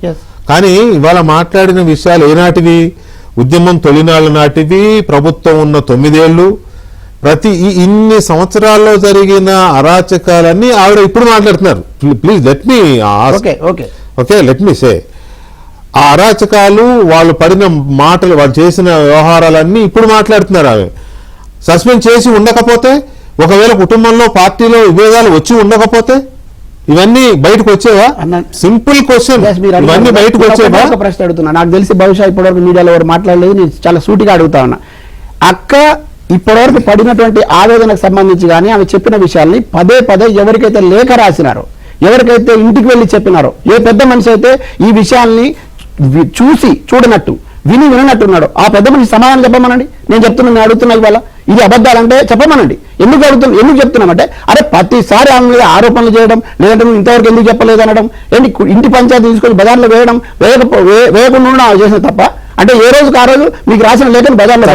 Speaker 1: కానీ ఇవాళ మాట్లాడిన విషయాలు ఏనాటివి? ఉద్యమం తొలినాళ్ల నాటివి, ప్రభుత్వం ఉన్న 9 ఏళ్ళు, ఇన్ని సంవత్సరాల్లో జరిగిన అరాచకాలన్నీ ఆవిడ ఇప్పుడు మాట్లాడుతున్నారు. Please let me let me say, ఆ అరాచకాలు, వాళ్ళు పడిన మాటలు, వాళ్ళు చేసిన వ్యవహారాలన్నీ ఇప్పుడు మాట్లాడుతున్నారు. ఆమె సస్పెండ్ చేసి ఉండకపోతే, ఒకవేళ కుటుంబంలో పార్టీలో విభేదాలు వచ్చి ఉండకపోతే ఇవన్నీ బయటకు వచ్చేవా? సింపుల్ క్వశ్చన్, ఇవన్నీ బయటకు వచ్చేవా?
Speaker 2: ప్రశ్న అడుగుతున్నా. నాకు తెలిసి బహుశా ఇప్పటివరకు మీడియాలో ఎవరు మాట్లాడలేదు, నేను చాలా సూటిగా అడుగుతా ఉన్నా. అక్క ఇప్పటివరకు పడినటువంటి ఆవేదనకు సంబంధించి కానీ ఆమె చెప్పిన విషయాల్ని పదే పదే ఎవరికైతే లేఖ రాసినారో, ఎవరికైతే ఇంటికి వెళ్ళి చెప్పినారో, ఏ పెద్ద మనిషి అయితే ఈ విషయాల్ని చూడనట్టు వినట్టున్నాడు, ఆ పెద్ద మనిషి సమాధానం చెప్పమనండి. నేను చెప్తున్నా, అడుగుతున్నా ఇవాళ ఇది అబద్ధాలంటే చెప్పమనండి. ఎందుకు చెప్తున్నామంటే, అరే ప్రతిసారి ఆమె మీద ఆరోపణలు చేయడం, లేదంటే నువ్వు ఇంతవరకు ఎందుకు చెప్పలేదు అనడం, ఇంటి పంచాయతీ తీసుకొని బజార్లో వేయడం, వేయకుండా చేసిన తప్ప అంటే ఏ రోజుకి ఆ రోజు మీకు రాసిన లేఖను బజార్లో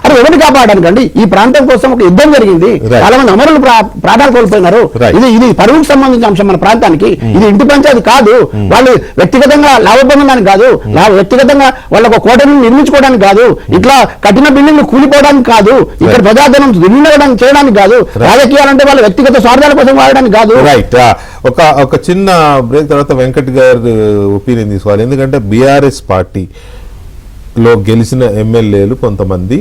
Speaker 2: అరే ఎవరిని కాపాడడానికండి? ఈ ప్రాంతం కోసం ఒక యుద్ధం జరిగింది, చాలా మంది అమరులు ప్రాణాలు కోల్పోయినారు. ఇది పరువుకు సంబంధించిన అంశం మన ప్రాంతానికి. ఇది ఇంటి పంచాయతీ కాదు, వాళ్ళు వ్యక్తిగతంగా లాభ పొందడానికి కాదు, వ్యక్తిగతంగా వాళ్ళకు కోటను నిర్మించుకోవడానికి కాదు, ఇట్లా కఠిన బిల్డింగ్ కూలిపోవడానికి కాదు, ఇక్కడ ప్రజాధనం దుర్వినియోగం చేయడానికి కాదు, రాజకీయాలంటే వాళ్ళ వ్యక్తిగత స్వార్థాల కోసం వాడడానికి కాదు.
Speaker 1: రైట్. ఒక చిన్న బ్రేక్ తర్వాత వెంకట్ గారి ఒపీనియన్ తీసుకోవాలి. ఎందుకంటే బీఆర్ఎస్ పార్టీలో గెలిచిన ఎమ్మెల్యేలు కొంతమంది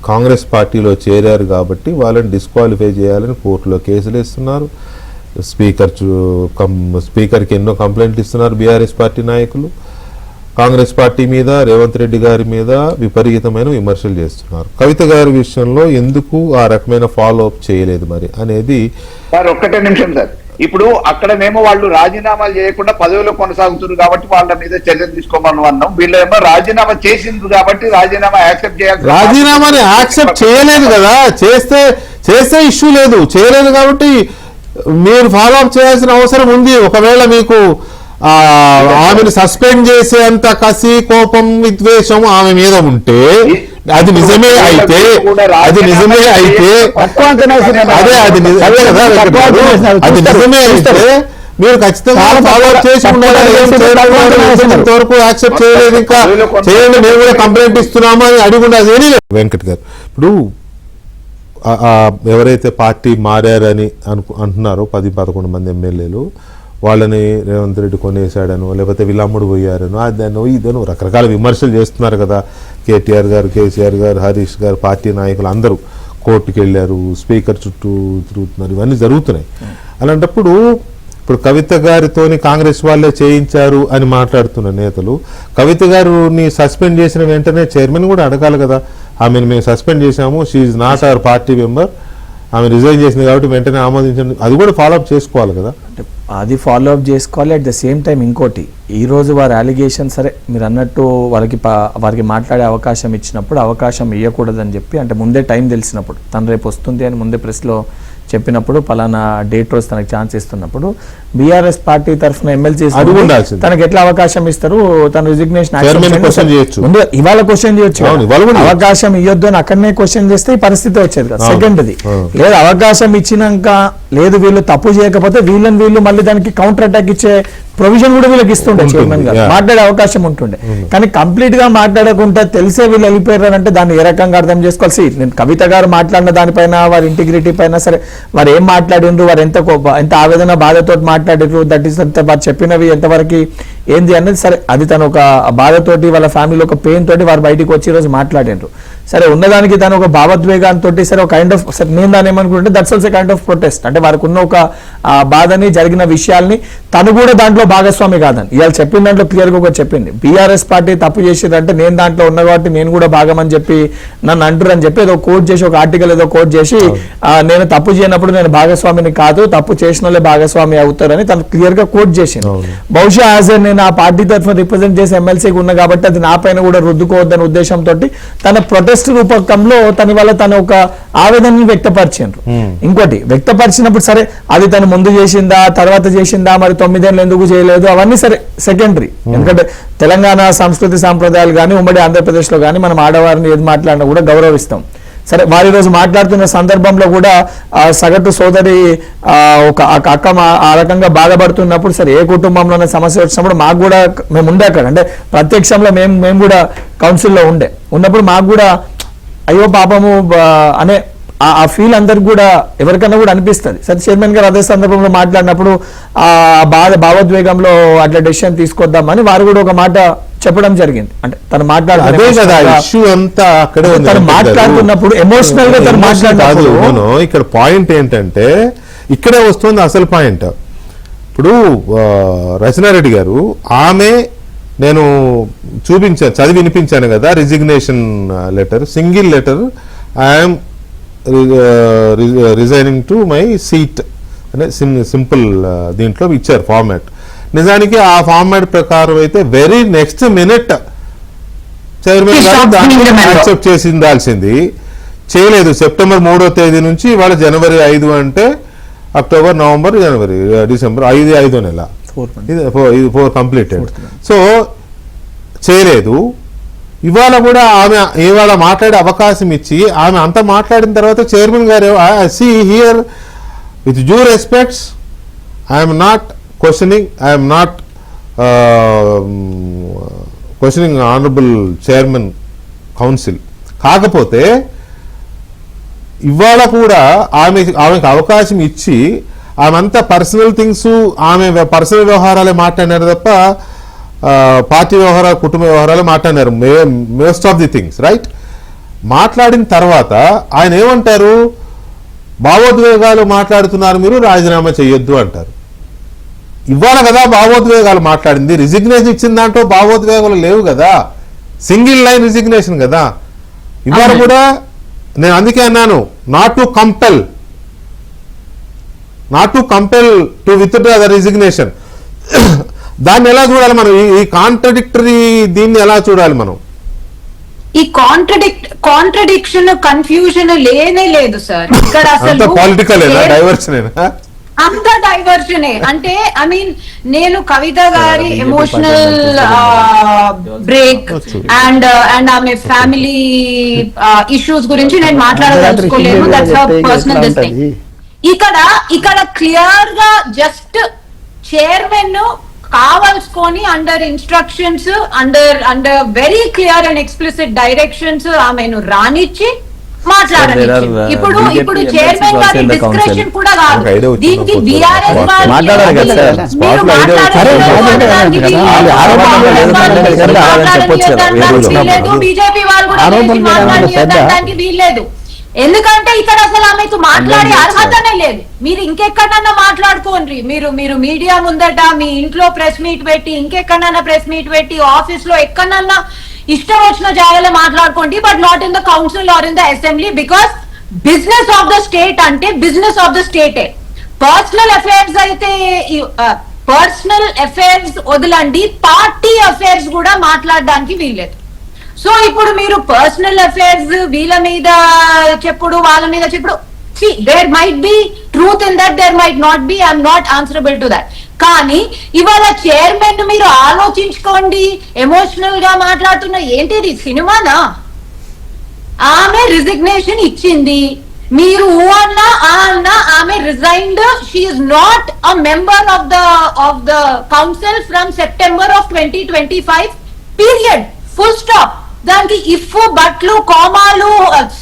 Speaker 1: కాంగ్రెస్ పార్టీలో చేరారు కాబట్టి వాళ్ళని డిస్క్వాలిఫై చేయాలని కోర్టులో కేసులు వేస్తున్నారు. స్పీకర్కి ఎన్నో కంప్లైంట్లు ఇస్తున్నారు బీఆర్ఎస్ పార్టీ నాయకులు. కాంగ్రెస్ పార్టీ మీద, రేవంత్ రెడ్డి గారి మీద విపరీతమైన విమర్శలు చేస్తున్నారు. కవిత గారి విషయంలో ఎందుకు ఆ రకమైన ఫాలో అప్ చేయలేదు మరి అనేది.
Speaker 3: సార్ ఒక్కటే నిమిషం సార్, ఇప్పుడు అక్కడనేమో వాళ్ళు రాజీనామాలు చేయకుండా పదవిలో కొనసాగుతున్నారు కాబట్టి వాళ్ళ మీద చర్యలు తీసుకోమని అన్నాం. వీళ్ళేమో రాజీనామా చేసింది కాబట్టి రాజీనామా యాక్సెప్ట్ చేయాలి.
Speaker 1: రాజీనామాని యాక్సెప్ట్ చేయలేదు కదా, చేస్తే ఇష్యూ లేదు, చేయలేదు కాబట్టి మీరు ఫాలో అప్ చేయాల్సిన అవసరం ఉంది. ఒకవేళ మీకు ఆమెను సస్పెండ్ చేసేంత కసి, కోపం, విద్వేషం ఆమె మీద ఉంటే, అది నిజమే అయితే అది నిజమే అయితే మీరు ఖచ్చితంగా ఫాలో అప్ చేసి ఉండాలి. యాక్సెప్ట్ చేయలేదు, ఇంకా చేయండి, మేము కూడా కంప్లైంట్ ఇస్తున్నాము అని అడిగి ఉండాలి. వెంకట్ గారు, ఇప్పుడు ఎవరైతే పార్టీ మారారని అంటున్నారో 10-11 మంది ఎమ్మెల్యేలు, వాళ్ళని రేవంత్ రెడ్డి కొనేసాడను, లేకపోతే వీళ్ళమ్ముడు పోయారను, అదను ఇదను రకరకాల విమర్శలు చేస్తున్నారు కదా. కేటీఆర్ గారు, కేసీఆర్ గారు, హరీష్ గారు, పార్టీ నాయకులు అందరూ కోర్టుకు వెళ్ళారు, స్పీకర్ చుట్టూ తిరుగుతున్నారు, ఇవన్నీ జరుగుతున్నాయి. అలాంటప్పుడు ఇప్పుడు కవిత గారితోని కాంగ్రెస్ వాళ్ళే చేయించారు అని మాట్లాడుతున్న నేతలు, కవిత గారిని సస్పెండ్ చేసిన వెంటనే చైర్మన్ కూడా అడగాలి కదా, ఆమెను మేము సస్పెండ్ చేశాము, she's not our party member, ఆమె రిజైన్ చేసింది కాబట్టి వెంటనే ఆమోదించండి, అది కూడా ఫాలో అప్ చేసుకోవాలి కదా.
Speaker 4: అది ఫాలో అప్ చేసుకోవాలి. అట్ ద సేమ్ టైం ఇంకోటి, ఈరోజు వారి అలిగేషన్, సరే మీరు అన్నట్టు వారికి మాట్లాడే అవకాశం ఇచ్చినప్పుడు అవకాశం ఇవ్వకూడదని చెప్పి, అంటే ముందే టైం తెలిసినప్పుడు, తను రేపు వస్తుంది అని ముందే ప్రెస్లో చెప్పినప్పుడు, పలానా డేట్ రోజు తనకు ఛాన్స్ ఇస్తున్నప్పుడు బీఆర్ఎస్ పార్టీ తరఫున ఎమ్మెల్సీ తనకు ఎట్లా అవకాశం ఇస్తారు? తన రిజిగ్నేషన్ ఇవాళ క్వశ్చన్ చేయొచ్చు, అవకాశం ఇవ్వద్దు అని అక్కడనే క్వశ్చన్ చేస్తే ఈ పరిస్థితి వచ్చేది కదా. సెకండ్ది లేదు, అవకాశం ఇచ్చినాక లేదు వీళ్ళు తప్పు చేయకపోతే వీళ్ళు మళ్ళీ దానికి కౌంటర్ అటాక్ ఇచ్చే ప్రొవిజన్ కూడా వీళ్ళకి ఇస్తుండే చైర్మన్ గారు, మాట్లాడే అవకాశం ఉంటుండే. కానీ కంప్లీట్ గా మాట్లాడకుండా తెలిసే వీళ్ళు వెళ్ళిపోయారంటే దాన్ని ఏ రకంగా అర్థం చేసుకోవాలి? నేను కవిత గారు మాట్లాడిన దానిపైన, వారి ఇంటిగ్రిటీ పైన, సరే వారు ఏం మాట్లాడిండ్రు, వారు ఎంత ఆవేదన బాధతో మాట్లాడారు, దట్ ఈస్ వారు చెప్పినవి ఎంతవరకు ఏంది అన్నది, సరే అది తను ఒక బాధతోటి, వాళ్ళ ఫ్యామిలీలో ఒక పెయిన్ తోటి వారు బయటికి వచ్చి ఈరోజు మాట్లాడిండ్రు. సరే ఉన్నదానికి తను ఒక భావోద్వేగంతో, సరే ఒక కైండ్ ఆఫ్, సరే నేను దాన్ని ఏమనుకుంటే that's also kind of protest, అంటే వారికి ఉన్న ఒక బాధని, జరిగిన విషయాల్ని తను కూడా దాంట్లో భాగస్వామి కాదని ఇవాళ చెప్పిన దాంట్లో క్లియర్ గా ఒకటి చెప్పింది. బీఆర్ఎస్ పార్టీ తప్పు చేసేదంటే నేను దాంట్లో ఉన్నా కాబట్టి నేను కూడా భాగం అని చెప్పి నన్ను అంటారు అని చెప్పి ఏదో కోట్ చేసి ఒక ఆర్టికల్ ఏదో కోట్ చేసి నేను తప్పు చేయనప్పుడు నేను భాగస్వామిని కాదు, తప్పు చేసిన వాళ్ళే భాగస్వామి అవుతారని తను క్లియర్ గా కోట్ చేసింది. బహుశా యాజ్ నేను ఆ పార్టీ తరఫున రిప్రజెంట్ చేసి ఎమ్మెల్సీకి ఉన్నా కాబట్టి అది నా పైన కూడా రుద్దుకోవద్దనే ఉద్దేశంతో తన ప్రొటెస్ట్ రూపకంలో తన వల్ల తన ఒక ఆవేదనని వ్యక్తపరిచారు. ఇంకోటి వ్యక్తపరిచినప్పుడు సరే అది తను ముందు చేసిందా తర్వాత చేసిందా మరి 9 ఏళ్ళు ఎందుకు చేయలేదు అవన్నీ సరే సెకండరీ. ఎందుకంటే తెలంగాణ సంస్కృతి సాంప్రదాయాలు కానీ ఉమ్మడి ఆంధ్రప్రదేశ్ లో కానీ మనం ఆడవారిని ఏది మాట్లాడినా కూడా గౌరవిస్తాం. సరే వారి రోజు మాట్లాడుతున్న సందర్భంలో కూడా సగటు సోదరి ఒక అక్క ఆ రకంగా బాధపడుతున్నప్పుడు సరే ఏ కుటుంబంలోనే సమస్య వచ్చినప్పుడు మాకు కూడా మేము ఉండే అక్కడ అంటే ప్రత్యక్షంలో మేము కూడా కౌన్సిల్లో ఉన్నప్పుడు మాకు కూడా అయ్యో పాపము అనే ఆ ఫీల్ అందరికి కూడా ఎవరికైనా కూడా అనిపిస్తుంది. సరే చైర్మన్ గారు అదే సందర్భంలో మాట్లాడినప్పుడు ఆ భావోద్వేగంలో అట్లా డెసిషన్ తీసుకొద్దామని వారు కూడా ఒక మాట చెప్పడం జరిగింది. అంటే తను మాట్లాడుతున్నప్పుడు ఎమోషనల్ గా తను మాట్లాడినప్పుడు
Speaker 1: ఇక్కడ పాయింట్ ఏంటంటే ఇక్కడే వస్తుంది అసలు పాయింట్. ఇప్పుడు రచనారెడ్డి గారు ఆమె నేను చూపించాను చదివి వినిపించాను కదా resignation letter, single letter I'm resigning to my seat అనే సింపుల్ దీంట్లో ఇచ్చారు ఫార్మాట్. నిజానికి ఆ ఫార్మాట్ ప్రకారం అయితే వెరీ నెక్స్ట్ మినిట్ చైర్మన్ గారు దాన్ని యాక్సెప్ట్ చేసిందాల్సింది చేయలేదు. సెప్టెంబర్ 3వ తేదీ నుంచి ఇవాళ జనవరి 5 అంటే అక్టోబర్ నవంబర్ జనవరి డిసెంబర్ 5 నెల ఇది 4 కంప్లీటెడ్. సో చేయలేదు. ఇవాళ కూడా ఆమె ఇవాళ మాట్లాడే అవకాశం ఇచ్చి ఆమె అంతా మాట్లాడిన తర్వాత చైర్మన్ గారు see here with due respects I'm not questioning honourable chairman council. కాకపోతే ఇవాళ కూడా ఆమెకి అవకాశం ఇచ్చి ఆమె అంతా పర్సనల్ థింగ్స్ ఆమె పర్సనల్ వ్యవహారాలే మాట్లాడినారు తప్ప పార్టీ వ్యవహారాలు కుటుంబ వ్యవహారాలు మాట్లాడినారు most of the things right. మాట్లాడిన తర్వాత ఆయన ఏమంటారు, భావోద్వేగాలు మాట్లాడుతున్నారు మీరు రాజీనామా చేయొద్దు అంటారు. ఇవాళ కదా భావోద్వేగాలు మాట్లాడింది, రిజిగ్నేషన్ ఇచ్చిన దాంట్లో భావోద్వేగాలు లేవు కదా, సింగిల్ లైన్ రిజిగ్నేషన్ కదా. ఇవాళ కూడా నేను అందుకే అన్నాను not to compel to withdraw the resignation. దాన్ని ఎలా చూడాలి మనం, ఈ కాంట్రడిక్టరీ దీన్ని ఎలా చూడాలి మనం?
Speaker 5: ఈ కాంట్రడిక్షన్ కన్ఫ్యూజన్ లేనే లేదు సార్ ఇక్కడ. అసలు
Speaker 1: పొలిటికల్ డైవర్షన్
Speaker 5: అంత డైవర్షనే. అంటే ఐ మీన్ నేను కవిత గారి ఎమోషనల్ బ్రేక్ అండ్ ఆమె ఫ్యామిలీ ఇష్యూస్ గురించి నేను మాట్లాడదలుచుకోలేను. That's her personal thing. ఇక్కడ క్లియర్ గా జస్ట్ చైర్మన్ కావాల్సుకొని under instructions under very clear and explicit directions ఆమెను రానిచ్చి మాట్లాడాలి. ఇప్పుడు చైర్మన్ గారి డిస్క్రిప్షన్ కూడా కాదు, దీనికి బీఆర్ఎస్ బీజేపీ వాళ్ళు కూడా వీల్లేదు. ఎందుకంటే ఇక్కడ అసలు ఆమెకు మాట్లాడే అర్హతనే లేదు. మీరు ఇంకెక్కడన్నా మాట్లాడుకోండి, మీరు మీడియా ముందట మీ ఇంట్లో ప్రెస్ మీట్ పెట్టి ఇంకెక్కడన్నా ప్రెస్ మీట్ పెట్టి ఆఫీస్ లో ఎక్కడన్నా ఇష్టం వచ్చిన జాగాలో మాట్లాడుకోండి, but not in the council or in the assembly. Because business of the state అంటే బిజినెస్ ఆఫ్ ద స్టేటే. పర్సనల్ అఫైర్స్ అయితే పర్సనల్ అఫైర్స్ వదలండి, పార్టీ అఫైర్స్ కూడా మాట్లాడడానికి వీల్లేదు. సో ఇప్పుడు మీరు పర్సనల్ అఫైర్స్ వీళ్ళ మీద చెప్పుడు వాళ్ళ మీద చెప్పుడు, there might be truth in that, there might not be, I'm not answerable to that. కానీ ఇవాళ చైర్మన్ మీరు ఆలోచించుకోండి, ఎమోషనల్ గా మాట్లాడుతున్న ఏంటిది సినిమానా? ఆమె రిజిగ్నేషన్ ఇచ్చింది, మీరు అన్నా ఆమె resigned. She is not a member of the council from September of 2025 period. Full stop. దానికి ఇఫ్ బట్లు కోమాలు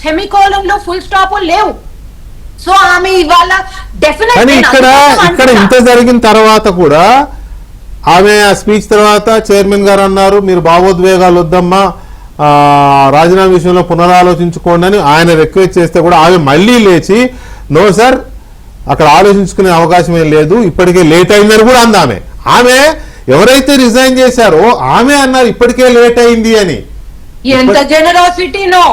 Speaker 5: సెమికోలంలో ఫుల్ స్టాప్ లేవు. సో ఆమె ఇవాళ
Speaker 1: డెఫినెట్ ఇక్కడ ఇంత జరిగిన తర్వాత కూడా ఆమె ఆ స్పీచ్ తర్వాత చైర్మన్ గారు అన్నారు మీరు భావోద్వేగాలు వద్దమ్మా, రాజీనామా విషయంలో పునరాలోచించుకోండి అని ఆయన రిక్వెస్ట్ చేస్తే కూడా ఆమె మళ్ళీ లేచి నో సార్ అక్కడ ఆలోచించుకునే అవకాశం ఏం లేదు, ఇప్పటికే లేట్ అయిందని కూడా అందామె. ఆమె ఎవరైతే రిజైన్ చేశారో ఆమె అన్నారు ఇప్పటికే లేట్ అయింది అని.
Speaker 5: ఎంత జనరాసిటీనో.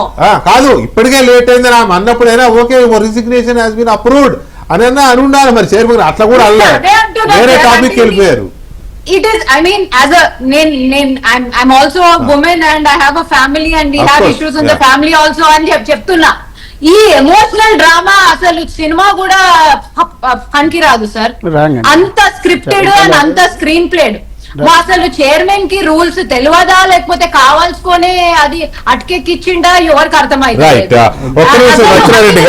Speaker 1: కాదు, ఇప్పటికే లేట్ అయిందని ఆమె అన్నప్పుడైనా okay resignation has been approved అని ఉండాలి. మరి చైర్మన్ అట్లా కూడా అల్లా వేరే టాపిక్ వెళ్ళిపోయారు.
Speaker 5: It is, I mean, as a, I'm also a woman and I have a family and we
Speaker 1: Of
Speaker 5: have
Speaker 1: course,
Speaker 5: issues in
Speaker 1: yeah.
Speaker 5: the family also అని చెప్తున్నా. ఈ ఎమోషనల్ డ్రామా అసలు సినిమా కూడా పనికి రాదు సార్. అంత స్క్రిప్టెడ్ అండ్ అంత స్క్రీన్ ప్లేడ్. అసలు చైర్మన్ కి రూల్స్ తెలియదా లేకపోతే కావాల్సుకునే అది అటకెక్కిచ్చిండా ఎవరికి అర్థమైంది.
Speaker 1: రచనారెడ్డి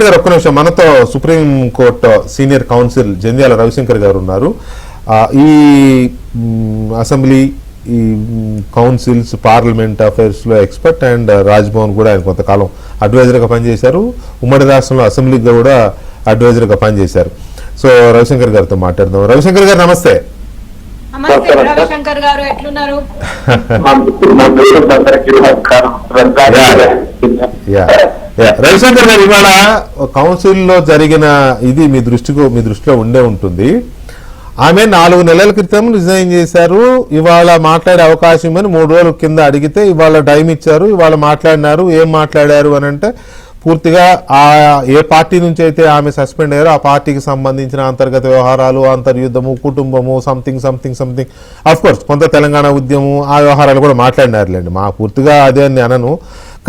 Speaker 1: గారు ఒక్క నిమిషం, మనతో supreme court senior council Jandhyala Ravishankar గారు ఉన్నారు. ఈ అసెంబ్లీ, ఈ కౌన్సిల్స్, పార్లమెంట్ అఫైర్స్ లో ఎక్స్పర్ట్ అండ్ రాజ్భవన్ కూడా ఆయన కొంతకాలం అడ్వైజర్ గా పనిచేశారు. ఉమ్మడి రాష్ట్రంలో అసెంబ్లీగా కూడా అడ్వైజర్ గా పనిచేశారు. సో రవిశంకర్ గారితో మాట్లాడదాం. రవిశంకర్ గారు నమస్తే.
Speaker 5: నమస్తే రవిశంకర్ గారు, ఎట్లున్నారు?
Speaker 1: రవిశంకర్ గారు, ఇవాళ కౌన్సిల్లో జరిగిన ఇది మీ దృష్టిలో ఉండే ఉంటుంది. ఆమె 4 నెలల క్రితం రిజైన్ చేశారు. ఇవాళ మాట్లాడే అవకాశం అని 3 రోజుల కింద అడిగితే ఇవాళ టైం ఇచ్చారు. ఇవాళ మాట్లాడినారు. ఏం మాట్లాడారు అని అంటే పూర్తిగా ఏ పార్టీ నుంచి అయితే ఆమె సస్పెండ్ అయ్యారో ఆ పార్టీకి సంబంధించిన అంతర్గత వ్యవహారాలు, అంతర్యుద్ధము, కుటుంబము, సంథింగ్ అఫ్ కోర్స్ కొంత తెలంగాణ ఉద్యమం, ఆ వ్యవహారాలు కూడా మాట్లాడినారులేండి. మా పూర్తిగా అదే అని అనను.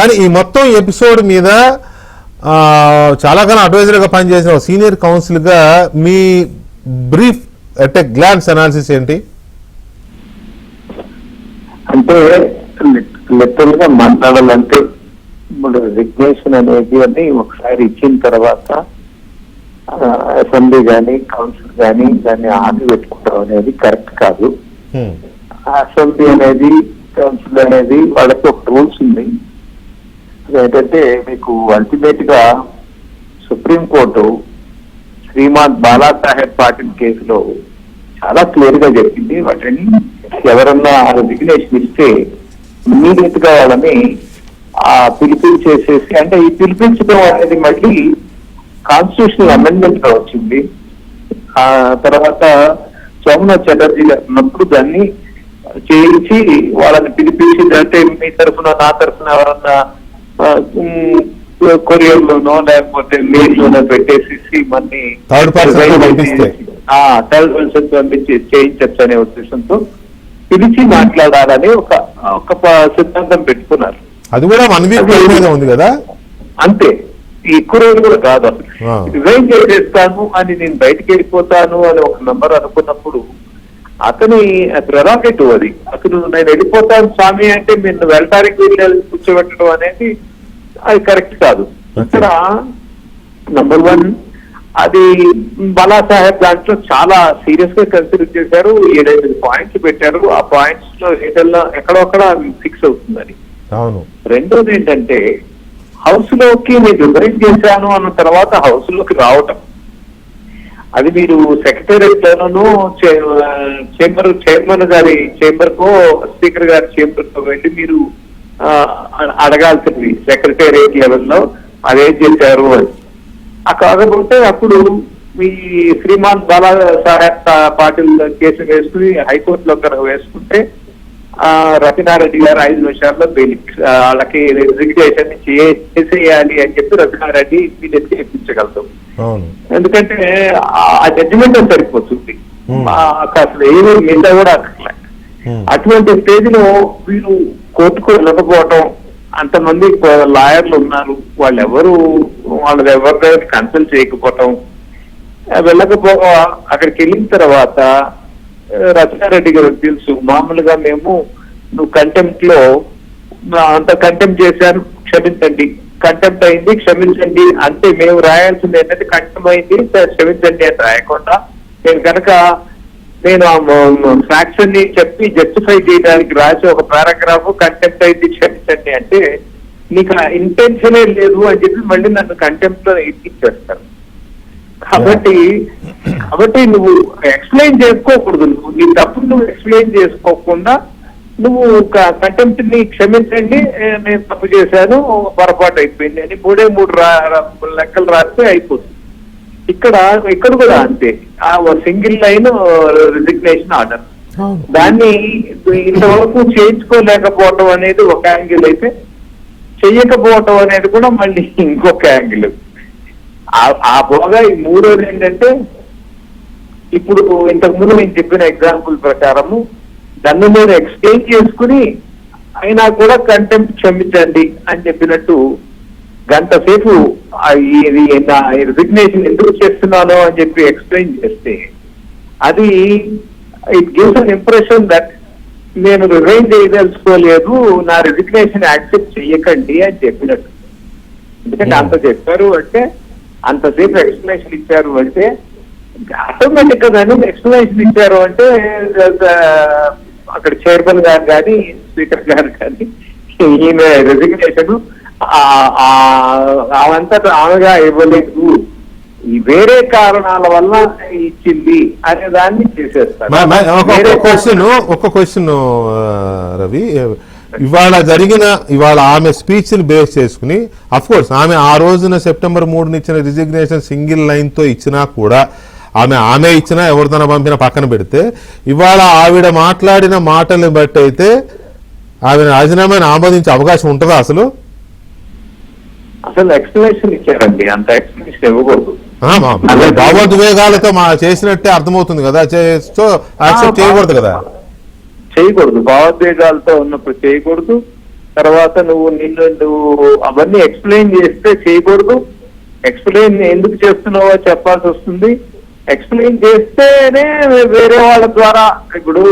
Speaker 1: కానీ ఈ మొత్తం ఎపిసోడ్ మీద చాలా కాలం అడ్వైజర్గా పనిచేసిన సీనియర్ కౌన్సిల్గా మీ brief at a glance analysis ఏంటి?
Speaker 6: అంటే లిటరల్ గా మాట్లాడాలంటే ఇప్పుడు రిజిగ్నేషన్ అనేది ఒకసారి ఇచ్చిన తర్వాత అసెంబ్లీ కానీ కౌన్సిల్ కానీ దాన్ని ఆపి పెట్టుకోవడం అనేది కరెక్ట్ కాదు. అసెంబ్లీ అనేది కౌన్సిల్ అనేది వాళ్ళకి ఒక రూల్స్ ఉంది. ఏంటంటే మీకు అల్టిమేట్ గా సుప్రీంకోర్టు శ్రీమాన్ బాలాసాహెబ్ పాటిల్ కేసులో చాలా క్లియర్ గా చెప్పింది. వాటిని ఎవరన్నా రిజిగ్నేషన్ ఇస్తే ఇమ్మీడియట్ గా వాళ్ళని పిలిపించేసేసి, అంటే ఈ పిలిపించడం అనేది మళ్ళీ కాన్స్టిట్యూషనల్ అమెండ్మెంట్ గా వచ్చింది. ఆ తర్వాత సోమనాథ్ చటర్జీ గారు ఉన్నప్పుడు దాన్ని చేయించి వాళ్ళని పిలిపించి, అంటే మీ తరఫున నా తరఫున ఎవరన్నా కొరియర్ లోనో లేకపోతే మెయిల్ లోనో పెట్టేసి మళ్ళీ థర్డ్ పర్సన్ పంపించి చేయించచ్చు అనే ఉద్దేశంతో పిలిచి మాట్లాడాలని ఒక సిద్ధాంతం పెట్టుకున్నారు.
Speaker 1: అది కూడా 1 వీక్ ఉంది కదా,
Speaker 6: అంతే. ఎక్కువ రోజులు కూడా కాదు. అసలు రిజైన్ చేసేస్తాను అని, నేను బయటకు వెళ్ళిపోతాను అని ఒక మెంబర్ అనుకున్నప్పుడు అతని ప్రెరాగేటివ్ అది. అతను నేను వెళ్ళిపోతాను స్వామి అంటే మీరు వెళ్ళడానికి వెళ్ళి కూర్చోబెట్టడం అనేది అది కరెక్ట్ కాదు. ఇక్కడ నంబర్ 1 అది బాలాసాహెబ్ దాంట్లో చాలా సీరియస్ గా కన్సిడర్ చేశారు. 7-8 పాయింట్స్ పెట్టారు. ఆ పాయింట్స్ లో ఏదైనా ఎక్కడొక్కడ ఫిక్స్ అవుతుందని. రెండోది ఏంటంటే హౌస్ లోకి నేను రిజైన్ చేశాను అన్న తర్వాత హౌస్ లోకి రావటం, అది మీరు సెక్రటేరియట్ లోనూ చైర్మన్ గారి చేంబర్ కో స్పీకర్ గారి చేంబర్ కో వెళ్ళి మీరు అడగాల్సింది సెక్రటేరియట్ లెవెల్లో అదేం చేశారు అని. కాకపోతే అప్పుడు మీ శ్రీమాన్ బాలాసాహెబ్ పాటిల్ కేసు వేసుకుని హైకోర్టులో కనుక వేసుకుంటే రచనారెడ్డి గారు 5 నిమిషాల్లో వాళ్ళకి రిజిగ్నేషన్ చేసేయాలి అని చెప్పి రచనారెడ్డి ఇమీడియట్ గా ఇప్పించగలుగుతాం. ఎందుకంటే ఆ జడ్జిమెంట్ సరిపోతుంది, అసలు ఏమీ మిగతా కూడా అక్కర్లే. అటువంటి స్టేజ్ లో వీరు కోర్టుకు వెళ్ళకపోవటం, అంతమంది లాయర్లు ఉన్నారు, వాళ్ళని ఎవరితో కన్సల్ట్ చేయకపోవటం, వెళ్ళకపోగా అక్కడికి వెళ్ళిన తర్వాత రచనారెడ్డి గారు తెలుసు మామూలుగా మేము నువ్వు కంటెంప్ట్ లో అంత కంటెంప్ట్ చేశాను క్షమించండి, కంటెంప్ట్ అయింది క్షమించండి అంటే మేము రాయాల్సింది ఏంటంటే కంటెంప్ట్ అయింది క్షమించండి అని రాయకుండా నేను ఫ్యాక్ట్స్ ని చెప్పి జస్టిఫై చేయడానికి రాసి ఒక పారాగ్రాఫ్ కంటెంప్ట్ అయింది క్షమించండి అంటే నీకు ఇంటెన్షనే లేదు అని చెప్పి మళ్ళీ నన్ను కంటెంప్ట్ లో ఇచ్చేస్తారు. కాబట్టి నువ్వు ఎక్స్ప్లెయిన్ చేసుకోకూడదు. నీ తప్పు నువ్వు ఎక్స్ప్లెయిన్ చేసుకోకుండా నువ్వు కంటెంప్ట్ ని క్షమించండి, నేను తప్పు చేశాను, పొరపాటు అయిపోయింది అని 3 లెక్కలు రాస్తే అయిపోతుంది. ఇక్కడ కూడా అంతే, ఆ సింగిల్ లైన్ రిజిగ్నేషన్ ఆర్డర్, దాన్ని ఇంతవరకు చేయించుకోలేకపోవటం అనేది ఒక యాంగిల్ అయితే, చెయ్యకపోవటం అనేది కూడా మళ్ళీ ఇంకొక యాంగిల్. ఆ పోగా ఈ మూడోది ఏంటంటే, ఇప్పుడు ఇంతకు ముందు నేను చెప్పిన ఎగ్జాంపుల్ ప్రకారము దాన్ని మీరు ఎక్స్చేంజ్ చేసుకుని అయినా కూడా కంటెంప్ట్ క్షమించండి అని చెప్పినట్టు గంట సేపు ఇది నా రిజిగ్నేషన్ ఎందుకు చేస్తున్నానో అని చెప్పి ఎక్స్ప్లెయిన్ చేస్తే, అది it gives an impression that నేను రిజైన్ చేయదలుచుకోలేదు, నా రిజిగ్నేషన్ యాక్సెప్ట్ చెయ్యకండి అని చెప్పినట్టు. ఎందుకంటే అంత చెప్పారు అంటే, అంతసేపు ఎక్స్ప్లెనేషన్ ఇచ్చారు అంటే, ఆటోమేటిక్ గా ఎక్స్ప్లెనేషన్ ఇచ్చారు అంటే అక్కడ చైర్మన్ గారు కానీ స్పీకర్ గారు కానీ ఈయన రెసిగ్నేషన్ అవంతటా ఆమెగా ఇవ్వలేదు, ఈ వేరే కారణాల వల్ల ఇచ్చింది అనే దాన్ని చేసేస్తారు.
Speaker 1: ఒక క్వశ్చన్ రవి, ఇవాళ ఆమె స్పీచ్ ని బేస్ చేసుకుని, అఫ్ కోర్స్ ఆమె ఆ రోజున సెప్టెంబర్ 3 ఇచ్చిన రిజిగ్నేషన్ సింగిల్ లైన్ తో ఇచ్చినా కూడా, ఆమె ఇచ్చినా ఎవరితోనో పంపిన పక్కన పెడితే, ఇవాళ ఆవిడ మాట్లాడిన మాటలను బట్టి అయితే ఆమె రాజీనామాని ఆమోదించే అవకాశం ఉంటుందా అసలు?
Speaker 6: ఎక్స్ప్లెనేషన్ ఇచ్చారండి, అంత ఎక్స్ప్లెనేషన్ ఇవ్వకూడదు.
Speaker 1: భావోద్వేగాలతో చేసినట్టే అర్థమవుతుంది కదా, సో యాక్సెప్ట్ చేయకూడదు కదా.
Speaker 6: చేయకూడదు, భావోద్వేగాలతో ఉన్నప్పుడు చేయకూడదు. తర్వాత నువ్వు అవన్నీ ఎక్స్ప్లెయిన్ చేస్తే చేయకూడదు. ఎక్స్ప్లెయిన్ ఎందుకు చేస్తున్నావో చెప్పాల్సి వస్తుంది. ఎక్స్ప్లెయిన్ చేస్తేనే వేరే వాళ్ళ ద్వారా, ఇప్పుడు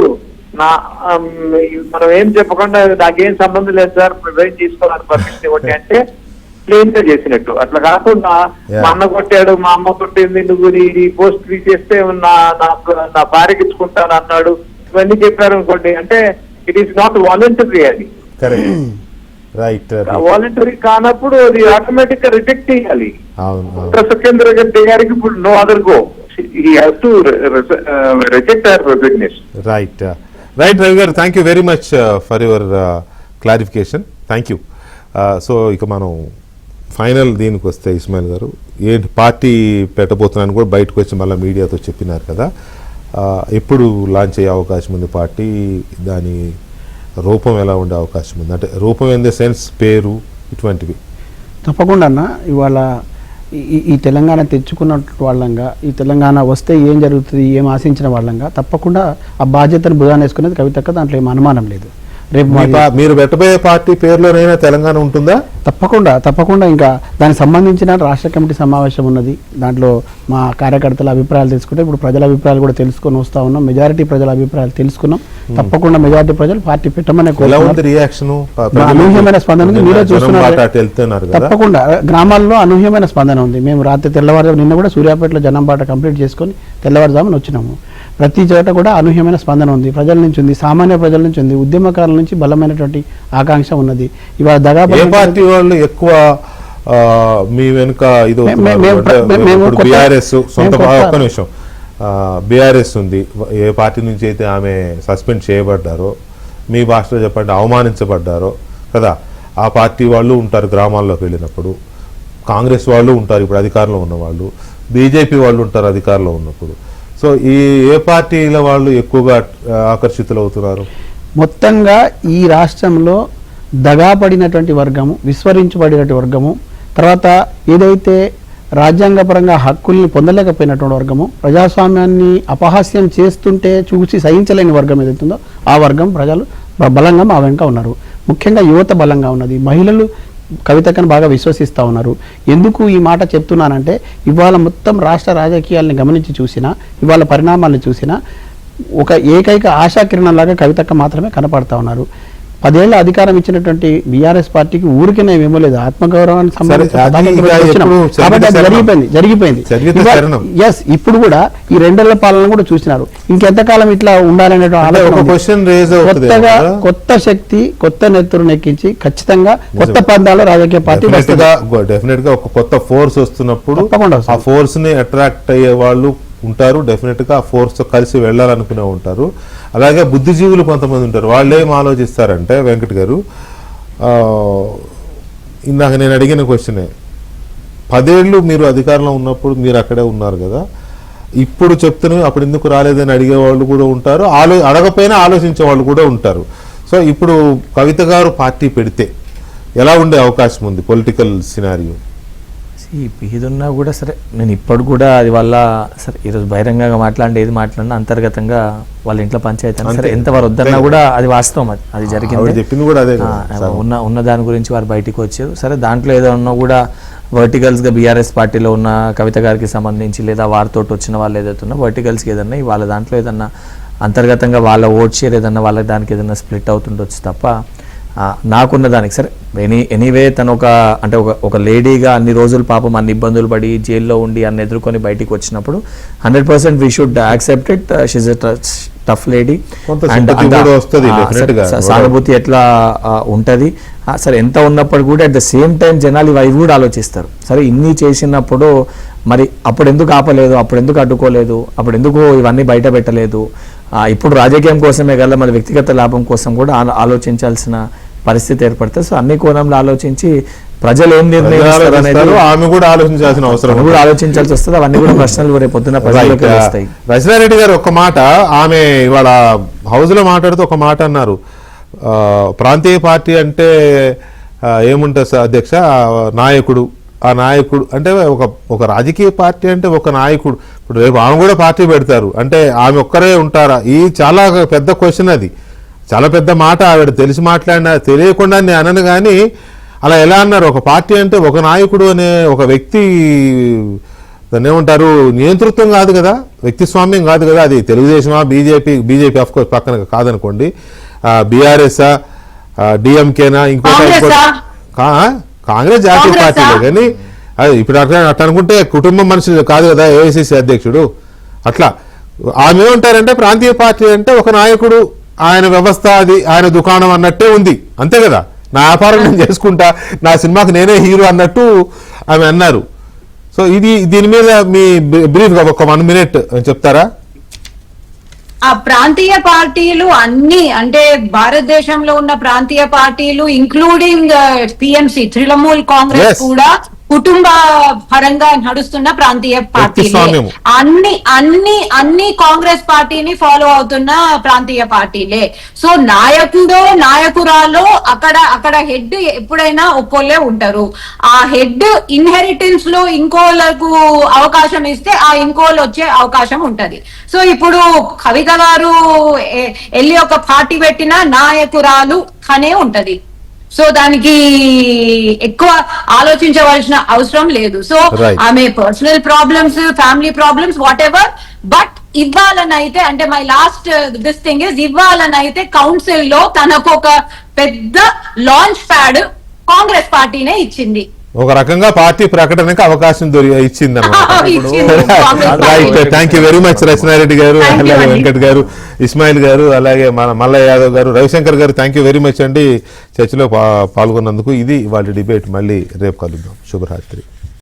Speaker 6: మనం ఏం చెప్పకుండా నాకేం సంబంధం లేదు సార్ రిజైన్ తీసుకోవాలని పర్మిషన్ ఇవ్వండి అంటే ప్లేన్ గా చేసినట్టు. అట్లా కాకుండా మా అన్న కొట్టాడు, మా అమ్మ కొట్టింది, నువ్వు నీ పోస్ట్ తీసేస్తే నా భార్యకి ఇచ్చుకుంటాను అన్నాడు, ఇవన్నీ చెప్పారు అనుకోండి, అంటే ఇట్ ఈస్ నాట్ వాలంటరీ. అది వాలంటరీ కానప్పుడు అది ఆటోమేటిక్ గా రిజెక్ట్ చేయాలి. సుఖేంద్ర రెడ్డి గారికి ఇప్పుడు no other go, he has to reject her resignation.
Speaker 1: Right, Ravi garu, thank you very much for your clarification. Thank you. So ఇక మనం ఫైనల్ దీనికి వస్తే ఇస్మాయిల్ గారు, ఏంటి పార్టీ పెట్టబోతున్నాను కూడా బయటకు వచ్చి మళ్ళీ మీడియాతో చెప్పినారు కదా, ఎప్పుడు లాంచ్ అయ్యే అవకాశం ఉంది పార్టీ, దాని రూపం ఎలా ఉండే అవకాశం ఉంది, అంటే రూపం ఇన్ ద సెన్స్ పేరు ఇటువంటివి?
Speaker 2: తప్పకుండా అన్న, ఇవాళ ఈ తెలంగాణ తెచ్చుకున్న వాళ్ళంగా, ఈ తెలంగాణ వస్తే ఏం జరుగుతుంది ఏం ఆశించిన వాళ్ళంగా తప్పకుండా ఆ బాధ్యతను భుజాన వేసుకునేది కవితక్క, దాంట్లో ఏం అనుమానం లేదు. రేపు
Speaker 1: మీరు పెట్టబోయే పార్టీ పేరులోనైనా తెలంగాణ ఉంటుందా?
Speaker 2: తప్పకుండా ఇంకా దానికి సంబంధించిన రాష్ట్ర కమిటీ సమావేశం ఉన్నది. దాంట్లో మా కార్యకర్తల అభిప్రాయాలు తెలుసుకుంటే, ఇప్పుడు ప్రజల అభిప్రాయాలు కూడా తెలుసుకొని వస్తా ఉన్నాం. మెజారిటీ ప్రజల అభిప్రాయాలు తెలుసుకున్నాం. తప్పకుండా మెజారిటీ ప్రజలు పార్టీ పెట్టమనే అనూహ్యమైన స్పందన ఉంది, మీరే చూస్తున్నారు. తప్పకుండా గ్రామాల్లో అనూహ్యమైన స్పందన ఉంది. మేము రాత్రి తెల్లవారుజాము నిన్న కూడా సూర్యాపేటలో జనంబాట కంప్లీట్ చేసుకొని తెల్లవారుజామున వచ్చినాము. ప్రతి చోట కూడా అనూహ్యమైన స్పందన ఉంది, ప్రజల నుంచి ఉంది, సామాన్య ప్రజల నుంచి ఉంది, ఉద్యమకారుల నుంచి బలమైనటువంటి ఆకాంక్ష ఉన్నది. ఇవాళ దగాబడి
Speaker 1: పార్టీ వాళ్ళు ఎక్కువ మీ వెనుక బీఆర్ఎస్ సొంత ఒక్క నిమిషం, బీఆర్ఎస్ ఉంది, ఏ పార్టీ నుంచి అయితే ఆమె సస్పెండ్ చేయబడ్డారో, మీ భాషలో చెప్పండి అవమానించబడ్డారో కదా, ఆ పార్టీ వాళ్ళు ఉంటారు గ్రామాల్లోకి వెళ్ళినప్పుడు, కాంగ్రెస్ వాళ్ళు ఉంటారు ఇప్పుడు అధికారంలో ఉన్న వాళ్ళు, బీజేపీ వాళ్ళు ఉంటారు అధికారంలో ఉన్నప్పుడు. సో ఏ పార్టీల వాళ్ళు ఎక్కువగా ఆకర్షితులు అవుతున్నారు?
Speaker 2: మొత్తంగా ఈ రాష్ట్రంలో దగాపడినటువంటి వర్గము, విస్మరించబడినటువంటి వర్గము, తర్వాత ఏదైతే రాజ్యాంగపరంగా హక్కుల్ని పొందలేకపోయినటువంటి వర్గము, ప్రజాస్వామ్యాన్ని అపహాస్యం చేస్తుంటే చూసి సహించలేని వర్గం ఏదైతుందో ఆ వర్గం ప్రజలు బలంగా మా వెనుక ఉన్నారు. ముఖ్యంగా యువత బలంగా ఉన్నది, మహిళలు కవితకను బాగా విశ్వసిస్తూ ఉన్నారు. ఎందుకు ఈ మాట చెప్తున్నానంటే, ఇవాళ మొత్తం రాష్ట్ర రాజకీయాలను గమనించి చూసినా, ఇవాళ పరిణామాలను చూసినా ఒక ఏకైక ఆశాకిరణంలాగా కవితక్క మాత్రమే కనపడతా ఉన్నారు. 10 ఏళ్ల అధికారం ఇచ్చినటువంటి బీఆర్ఎస్ పార్టీకి ఊరికనే ఇవ్వలేదు, ఆత్మగౌరవానికి జరిగిపోయింది. ఎస్, ఇప్పుడు కూడా ఈ 2 ఏళ్ల పాలన కూడా చూసినారు. ఇంకెంతకాలం ఇట్లా ఉండాలనే కొత్తగా కొత్త శక్తి, కొత్త నెత్తురు నెక్కించి ఖచ్చితంగా కొత్త పందాలు రాజకీయ పార్టీ
Speaker 1: డెఫినెట్ గా ఒక కొత్త ఫోర్స్ వస్తున్నప్పుడు ఆ ఫోర్స్ ని అట్రాక్ట్ అయ్యే వాళ్ళు ఉంటారు, డెఫినెట్గా ఆ ఫోర్స్తో కలిసి వెళ్ళాలనుకునే ఉంటారు. అలాగే బుద్ధిజీవులు కొంతమంది ఉంటారు. వాళ్ళు ఏం ఆలోచిస్తారంటే వెంకట్ గారు, ఇందాక నేను అడిగిన క్వశ్చనే, 10 ఏళ్ళు మీరు అధికారంలో ఉన్నప్పుడు మీరు అక్కడే ఉన్నారు కదా, ఇప్పుడు చెప్తున్నవి అప్పుడు ఎందుకు రాలేదని అడిగే వాళ్ళు కూడా ఉంటారు, అడగపోయినా ఆలోచించే వాళ్ళు కూడా ఉంటారు. సో ఇప్పుడు కవిత గారు పార్టీ పెడితే ఎలా ఉండే అవకాశం ఉంది పొలిటికల్ సినారియో?
Speaker 4: ఏదున్నా కూడా సరే, నేను ఇప్పుడు కూడా అది వల్ల సరే ఈరోజు బహిరంగంగా ఏది మాట్లాడినా అంతర్గతంగా వాళ్ళ ఇంట్లో పంచాయతీ అని సరే ఎంతవరకు వద్దన్నా కూడా అది వాస్తవం, అది జరిగింది.
Speaker 1: చెప్పింది కూడా అదే,
Speaker 4: ఉన్న దాని గురించి వారు బయటికి వచ్చారు. సరే దాంట్లో ఏదో ఉన్నా కూడా వర్టికల్స్గా బీఆర్ఎస్ పార్టీలో ఉన్న కవిత గారికి సంబంధించి లేదా వారితో వచ్చిన వాళ్ళు ఏదైతే ఉన్నా వర్టికల్స్కి ఏదన్నా వాళ్ళ దాంట్లో ఏదన్నా అంతర్గతంగా వాళ్ళ ఓట్ షేర్ ఏదన్నా వాళ్ళ దానికి ఏదన్నా స్ప్లిట్ అవుతుండొచ్చు తప్ప నాకున్న దానికి సరే ఎనీవే తను ఒక లేడీగా అన్ని రోజులు పాపం అన్ని ఇబ్బందులు పడి జైల్లో ఉండి అన్ని ఎదుర్కొని బయటికి వచ్చినప్పుడు 100% we should accept it. She's a tough lady and సానుభూతి ఎట్లా ఉంటుంది. సరే ఎంత ఉన్నప్పుడు కూడా అట్ ద సేమ్ టైం జనాలు ఇవి కూడా ఆలోచిస్తారు. సరే ఇన్ని చేసినప్పుడు మరి అప్పుడు ఎందుకు ఆపలేదు, అప్పుడు ఎందుకు అడ్డుకోలేదు, అప్పుడు ఎందుకు ఇవన్నీ బయట పెట్టలేదు, ఇప్పుడు రాజకీయం కోసమే కదా మరి వ్యక్తిగత లాభం కోసం కూడా ఆలోచించాల్సిన పరిస్థితి ఏర్పడుతుంది. సో అన్ని కోణంలో ఆలోచించి ప్రజలు ఏం నిర్ణయిస్తారు అనేది
Speaker 1: ఆమె కూడా ఆలోచించాల్సిన అవసరం
Speaker 4: కూడా ఆలోచించాల్సి వస్తుంది. అవన్నీ కూడా ప్రశ్నలు రేపు పొద్దున ప్రజలకు వస్తాయి.
Speaker 1: రచనారెడ్డి గారు ఒక మాట, ఆమె ఇవాళ హౌస్ లో మాట్లాడుతూ ఒక మాట అన్నారు, ప్రాంతీయ పార్టీ అంటే ఏముంటుంది సార్ అధ్యక్ష, నాయకుడు, ఆ నాయకుడు అంటే ఒక రాజకీయ పార్టీ అంటే ఒక నాయకుడు. ఇప్పుడు రేపు ఆమె కూడా పార్టీ పెడతారు అంటే ఆమె ఒక్కరే ఉంటారా? ఈ చాలా పెద్ద క్వశ్చన్, అది చాలా పెద్ద మాట. ఆవిడ తెలిసి మాట్లాడినా తెలియకుండా నేను అనను, కానీ అలా ఎలా అన్నారు? ఒక పార్టీ అంటే ఒక నాయకుడు అనే ఒక వ్యక్తి, దాన్ని ఏమంటారు, నియంతృత్వం కాదు కదా, వ్యక్తి స్వామ్యం కాదు కదా. అది తెలుగుదేశమా, బీజేపీ ఆఫ్ కోర్స్ పక్కన కాదనుకోండి, బీఆర్ఎస్ఆ, డిఎంకేనా, ఇంకోటి కాంగ్రెస్ జాతీయ పార్టీలే. కానీ అది ఇప్పుడు అట్లా అనుకుంటే కుటుంబం మనుషులు కాదు కదా ఏఐసిసి అధ్యక్షుడు. అట్లా ఆమె ఏమంటారంటే ప్రాంతీయ పార్టీ అంటే ఒక నాయకుడు, ఆయన వ్యవస్థ, అది ఆయన దుకాణం అన్నట్టే ఉంది, అంతే కదా, నా వ్యాపారం నేను చేసుకుంటా, నా సినిమాకి నేనే హీరో అన్నట్టు ఆమె అన్నారు. సో దీని మీద మీ బ్రీఫ్గా ఒక 1 minute చెప్తారా?
Speaker 5: ఆ ప్రాంతీయ పార్టీలు అన్ని అంటే భారతదేశంలో ఉన్న ప్రాంతీయ పార్టీలు ఇంక్లూడింగ్ టిఎంసి తృణమూల్ కాంగ్రెస్ కూడా కుటుంబ పరంగా నడుస్తున్న ప్రాంతీయ పార్టీలు, అన్ని కాంగ్రెస్ పార్టీని ఫాలో అవుతున్న ప్రాంతీయ పార్టీలే. సో నాయకురాలో అక్కడ హెడ్ ఎప్పుడైనా ఒక్కోళ్ళే ఉంటారు. ఆ హెడ్ ఇన్హెరిటెన్స్ లో ఇంకోళ్ళకు అవకాశం ఇస్తే ఆ ఇంకోళ్ళు వచ్చే అవకాశం ఉంటది. సో ఇప్పుడు కవిత గారు వెళ్ళి ఒక పార్టీ పెట్టిన నాయకురాలు అనే ఉంటది. సో దానికి ఎక్కువ ఆలోచించవలసిన అవసరం లేదు. సో ఆమె personal problems, family problems, whatever, but ఇవ్వాలనైతే అంటే my last this thing is, ఇవ్వాలనైతే కౌన్సిల్ లో తనకు ఒక పెద్ద లాంచ్ ప్యాడ్ కాంగ్రెస్ పార్టీనే ఇచ్చింది.
Speaker 1: ఒక రకంగా పార్టీ ప్రకటనకు అవకాశం ఇచ్చింది అన్నమాట. Right, thank you very much Rachana Reddy గారు, అలాగే వెంకట్ గారు, ఇస్మాయిల్ గారు, అలాగే మన మల్లయ్య యాదవ్ గారు, రవిశంకర్ గారు, థ్యాంక్ యూ వెరీ మచ్ అండి చర్చలో పాల్గొన్నందుకు. ఇది వాళ్ళ డిబేట్. మళ్ళీ రేపు కలుద్దాం. శుభరాత్రి.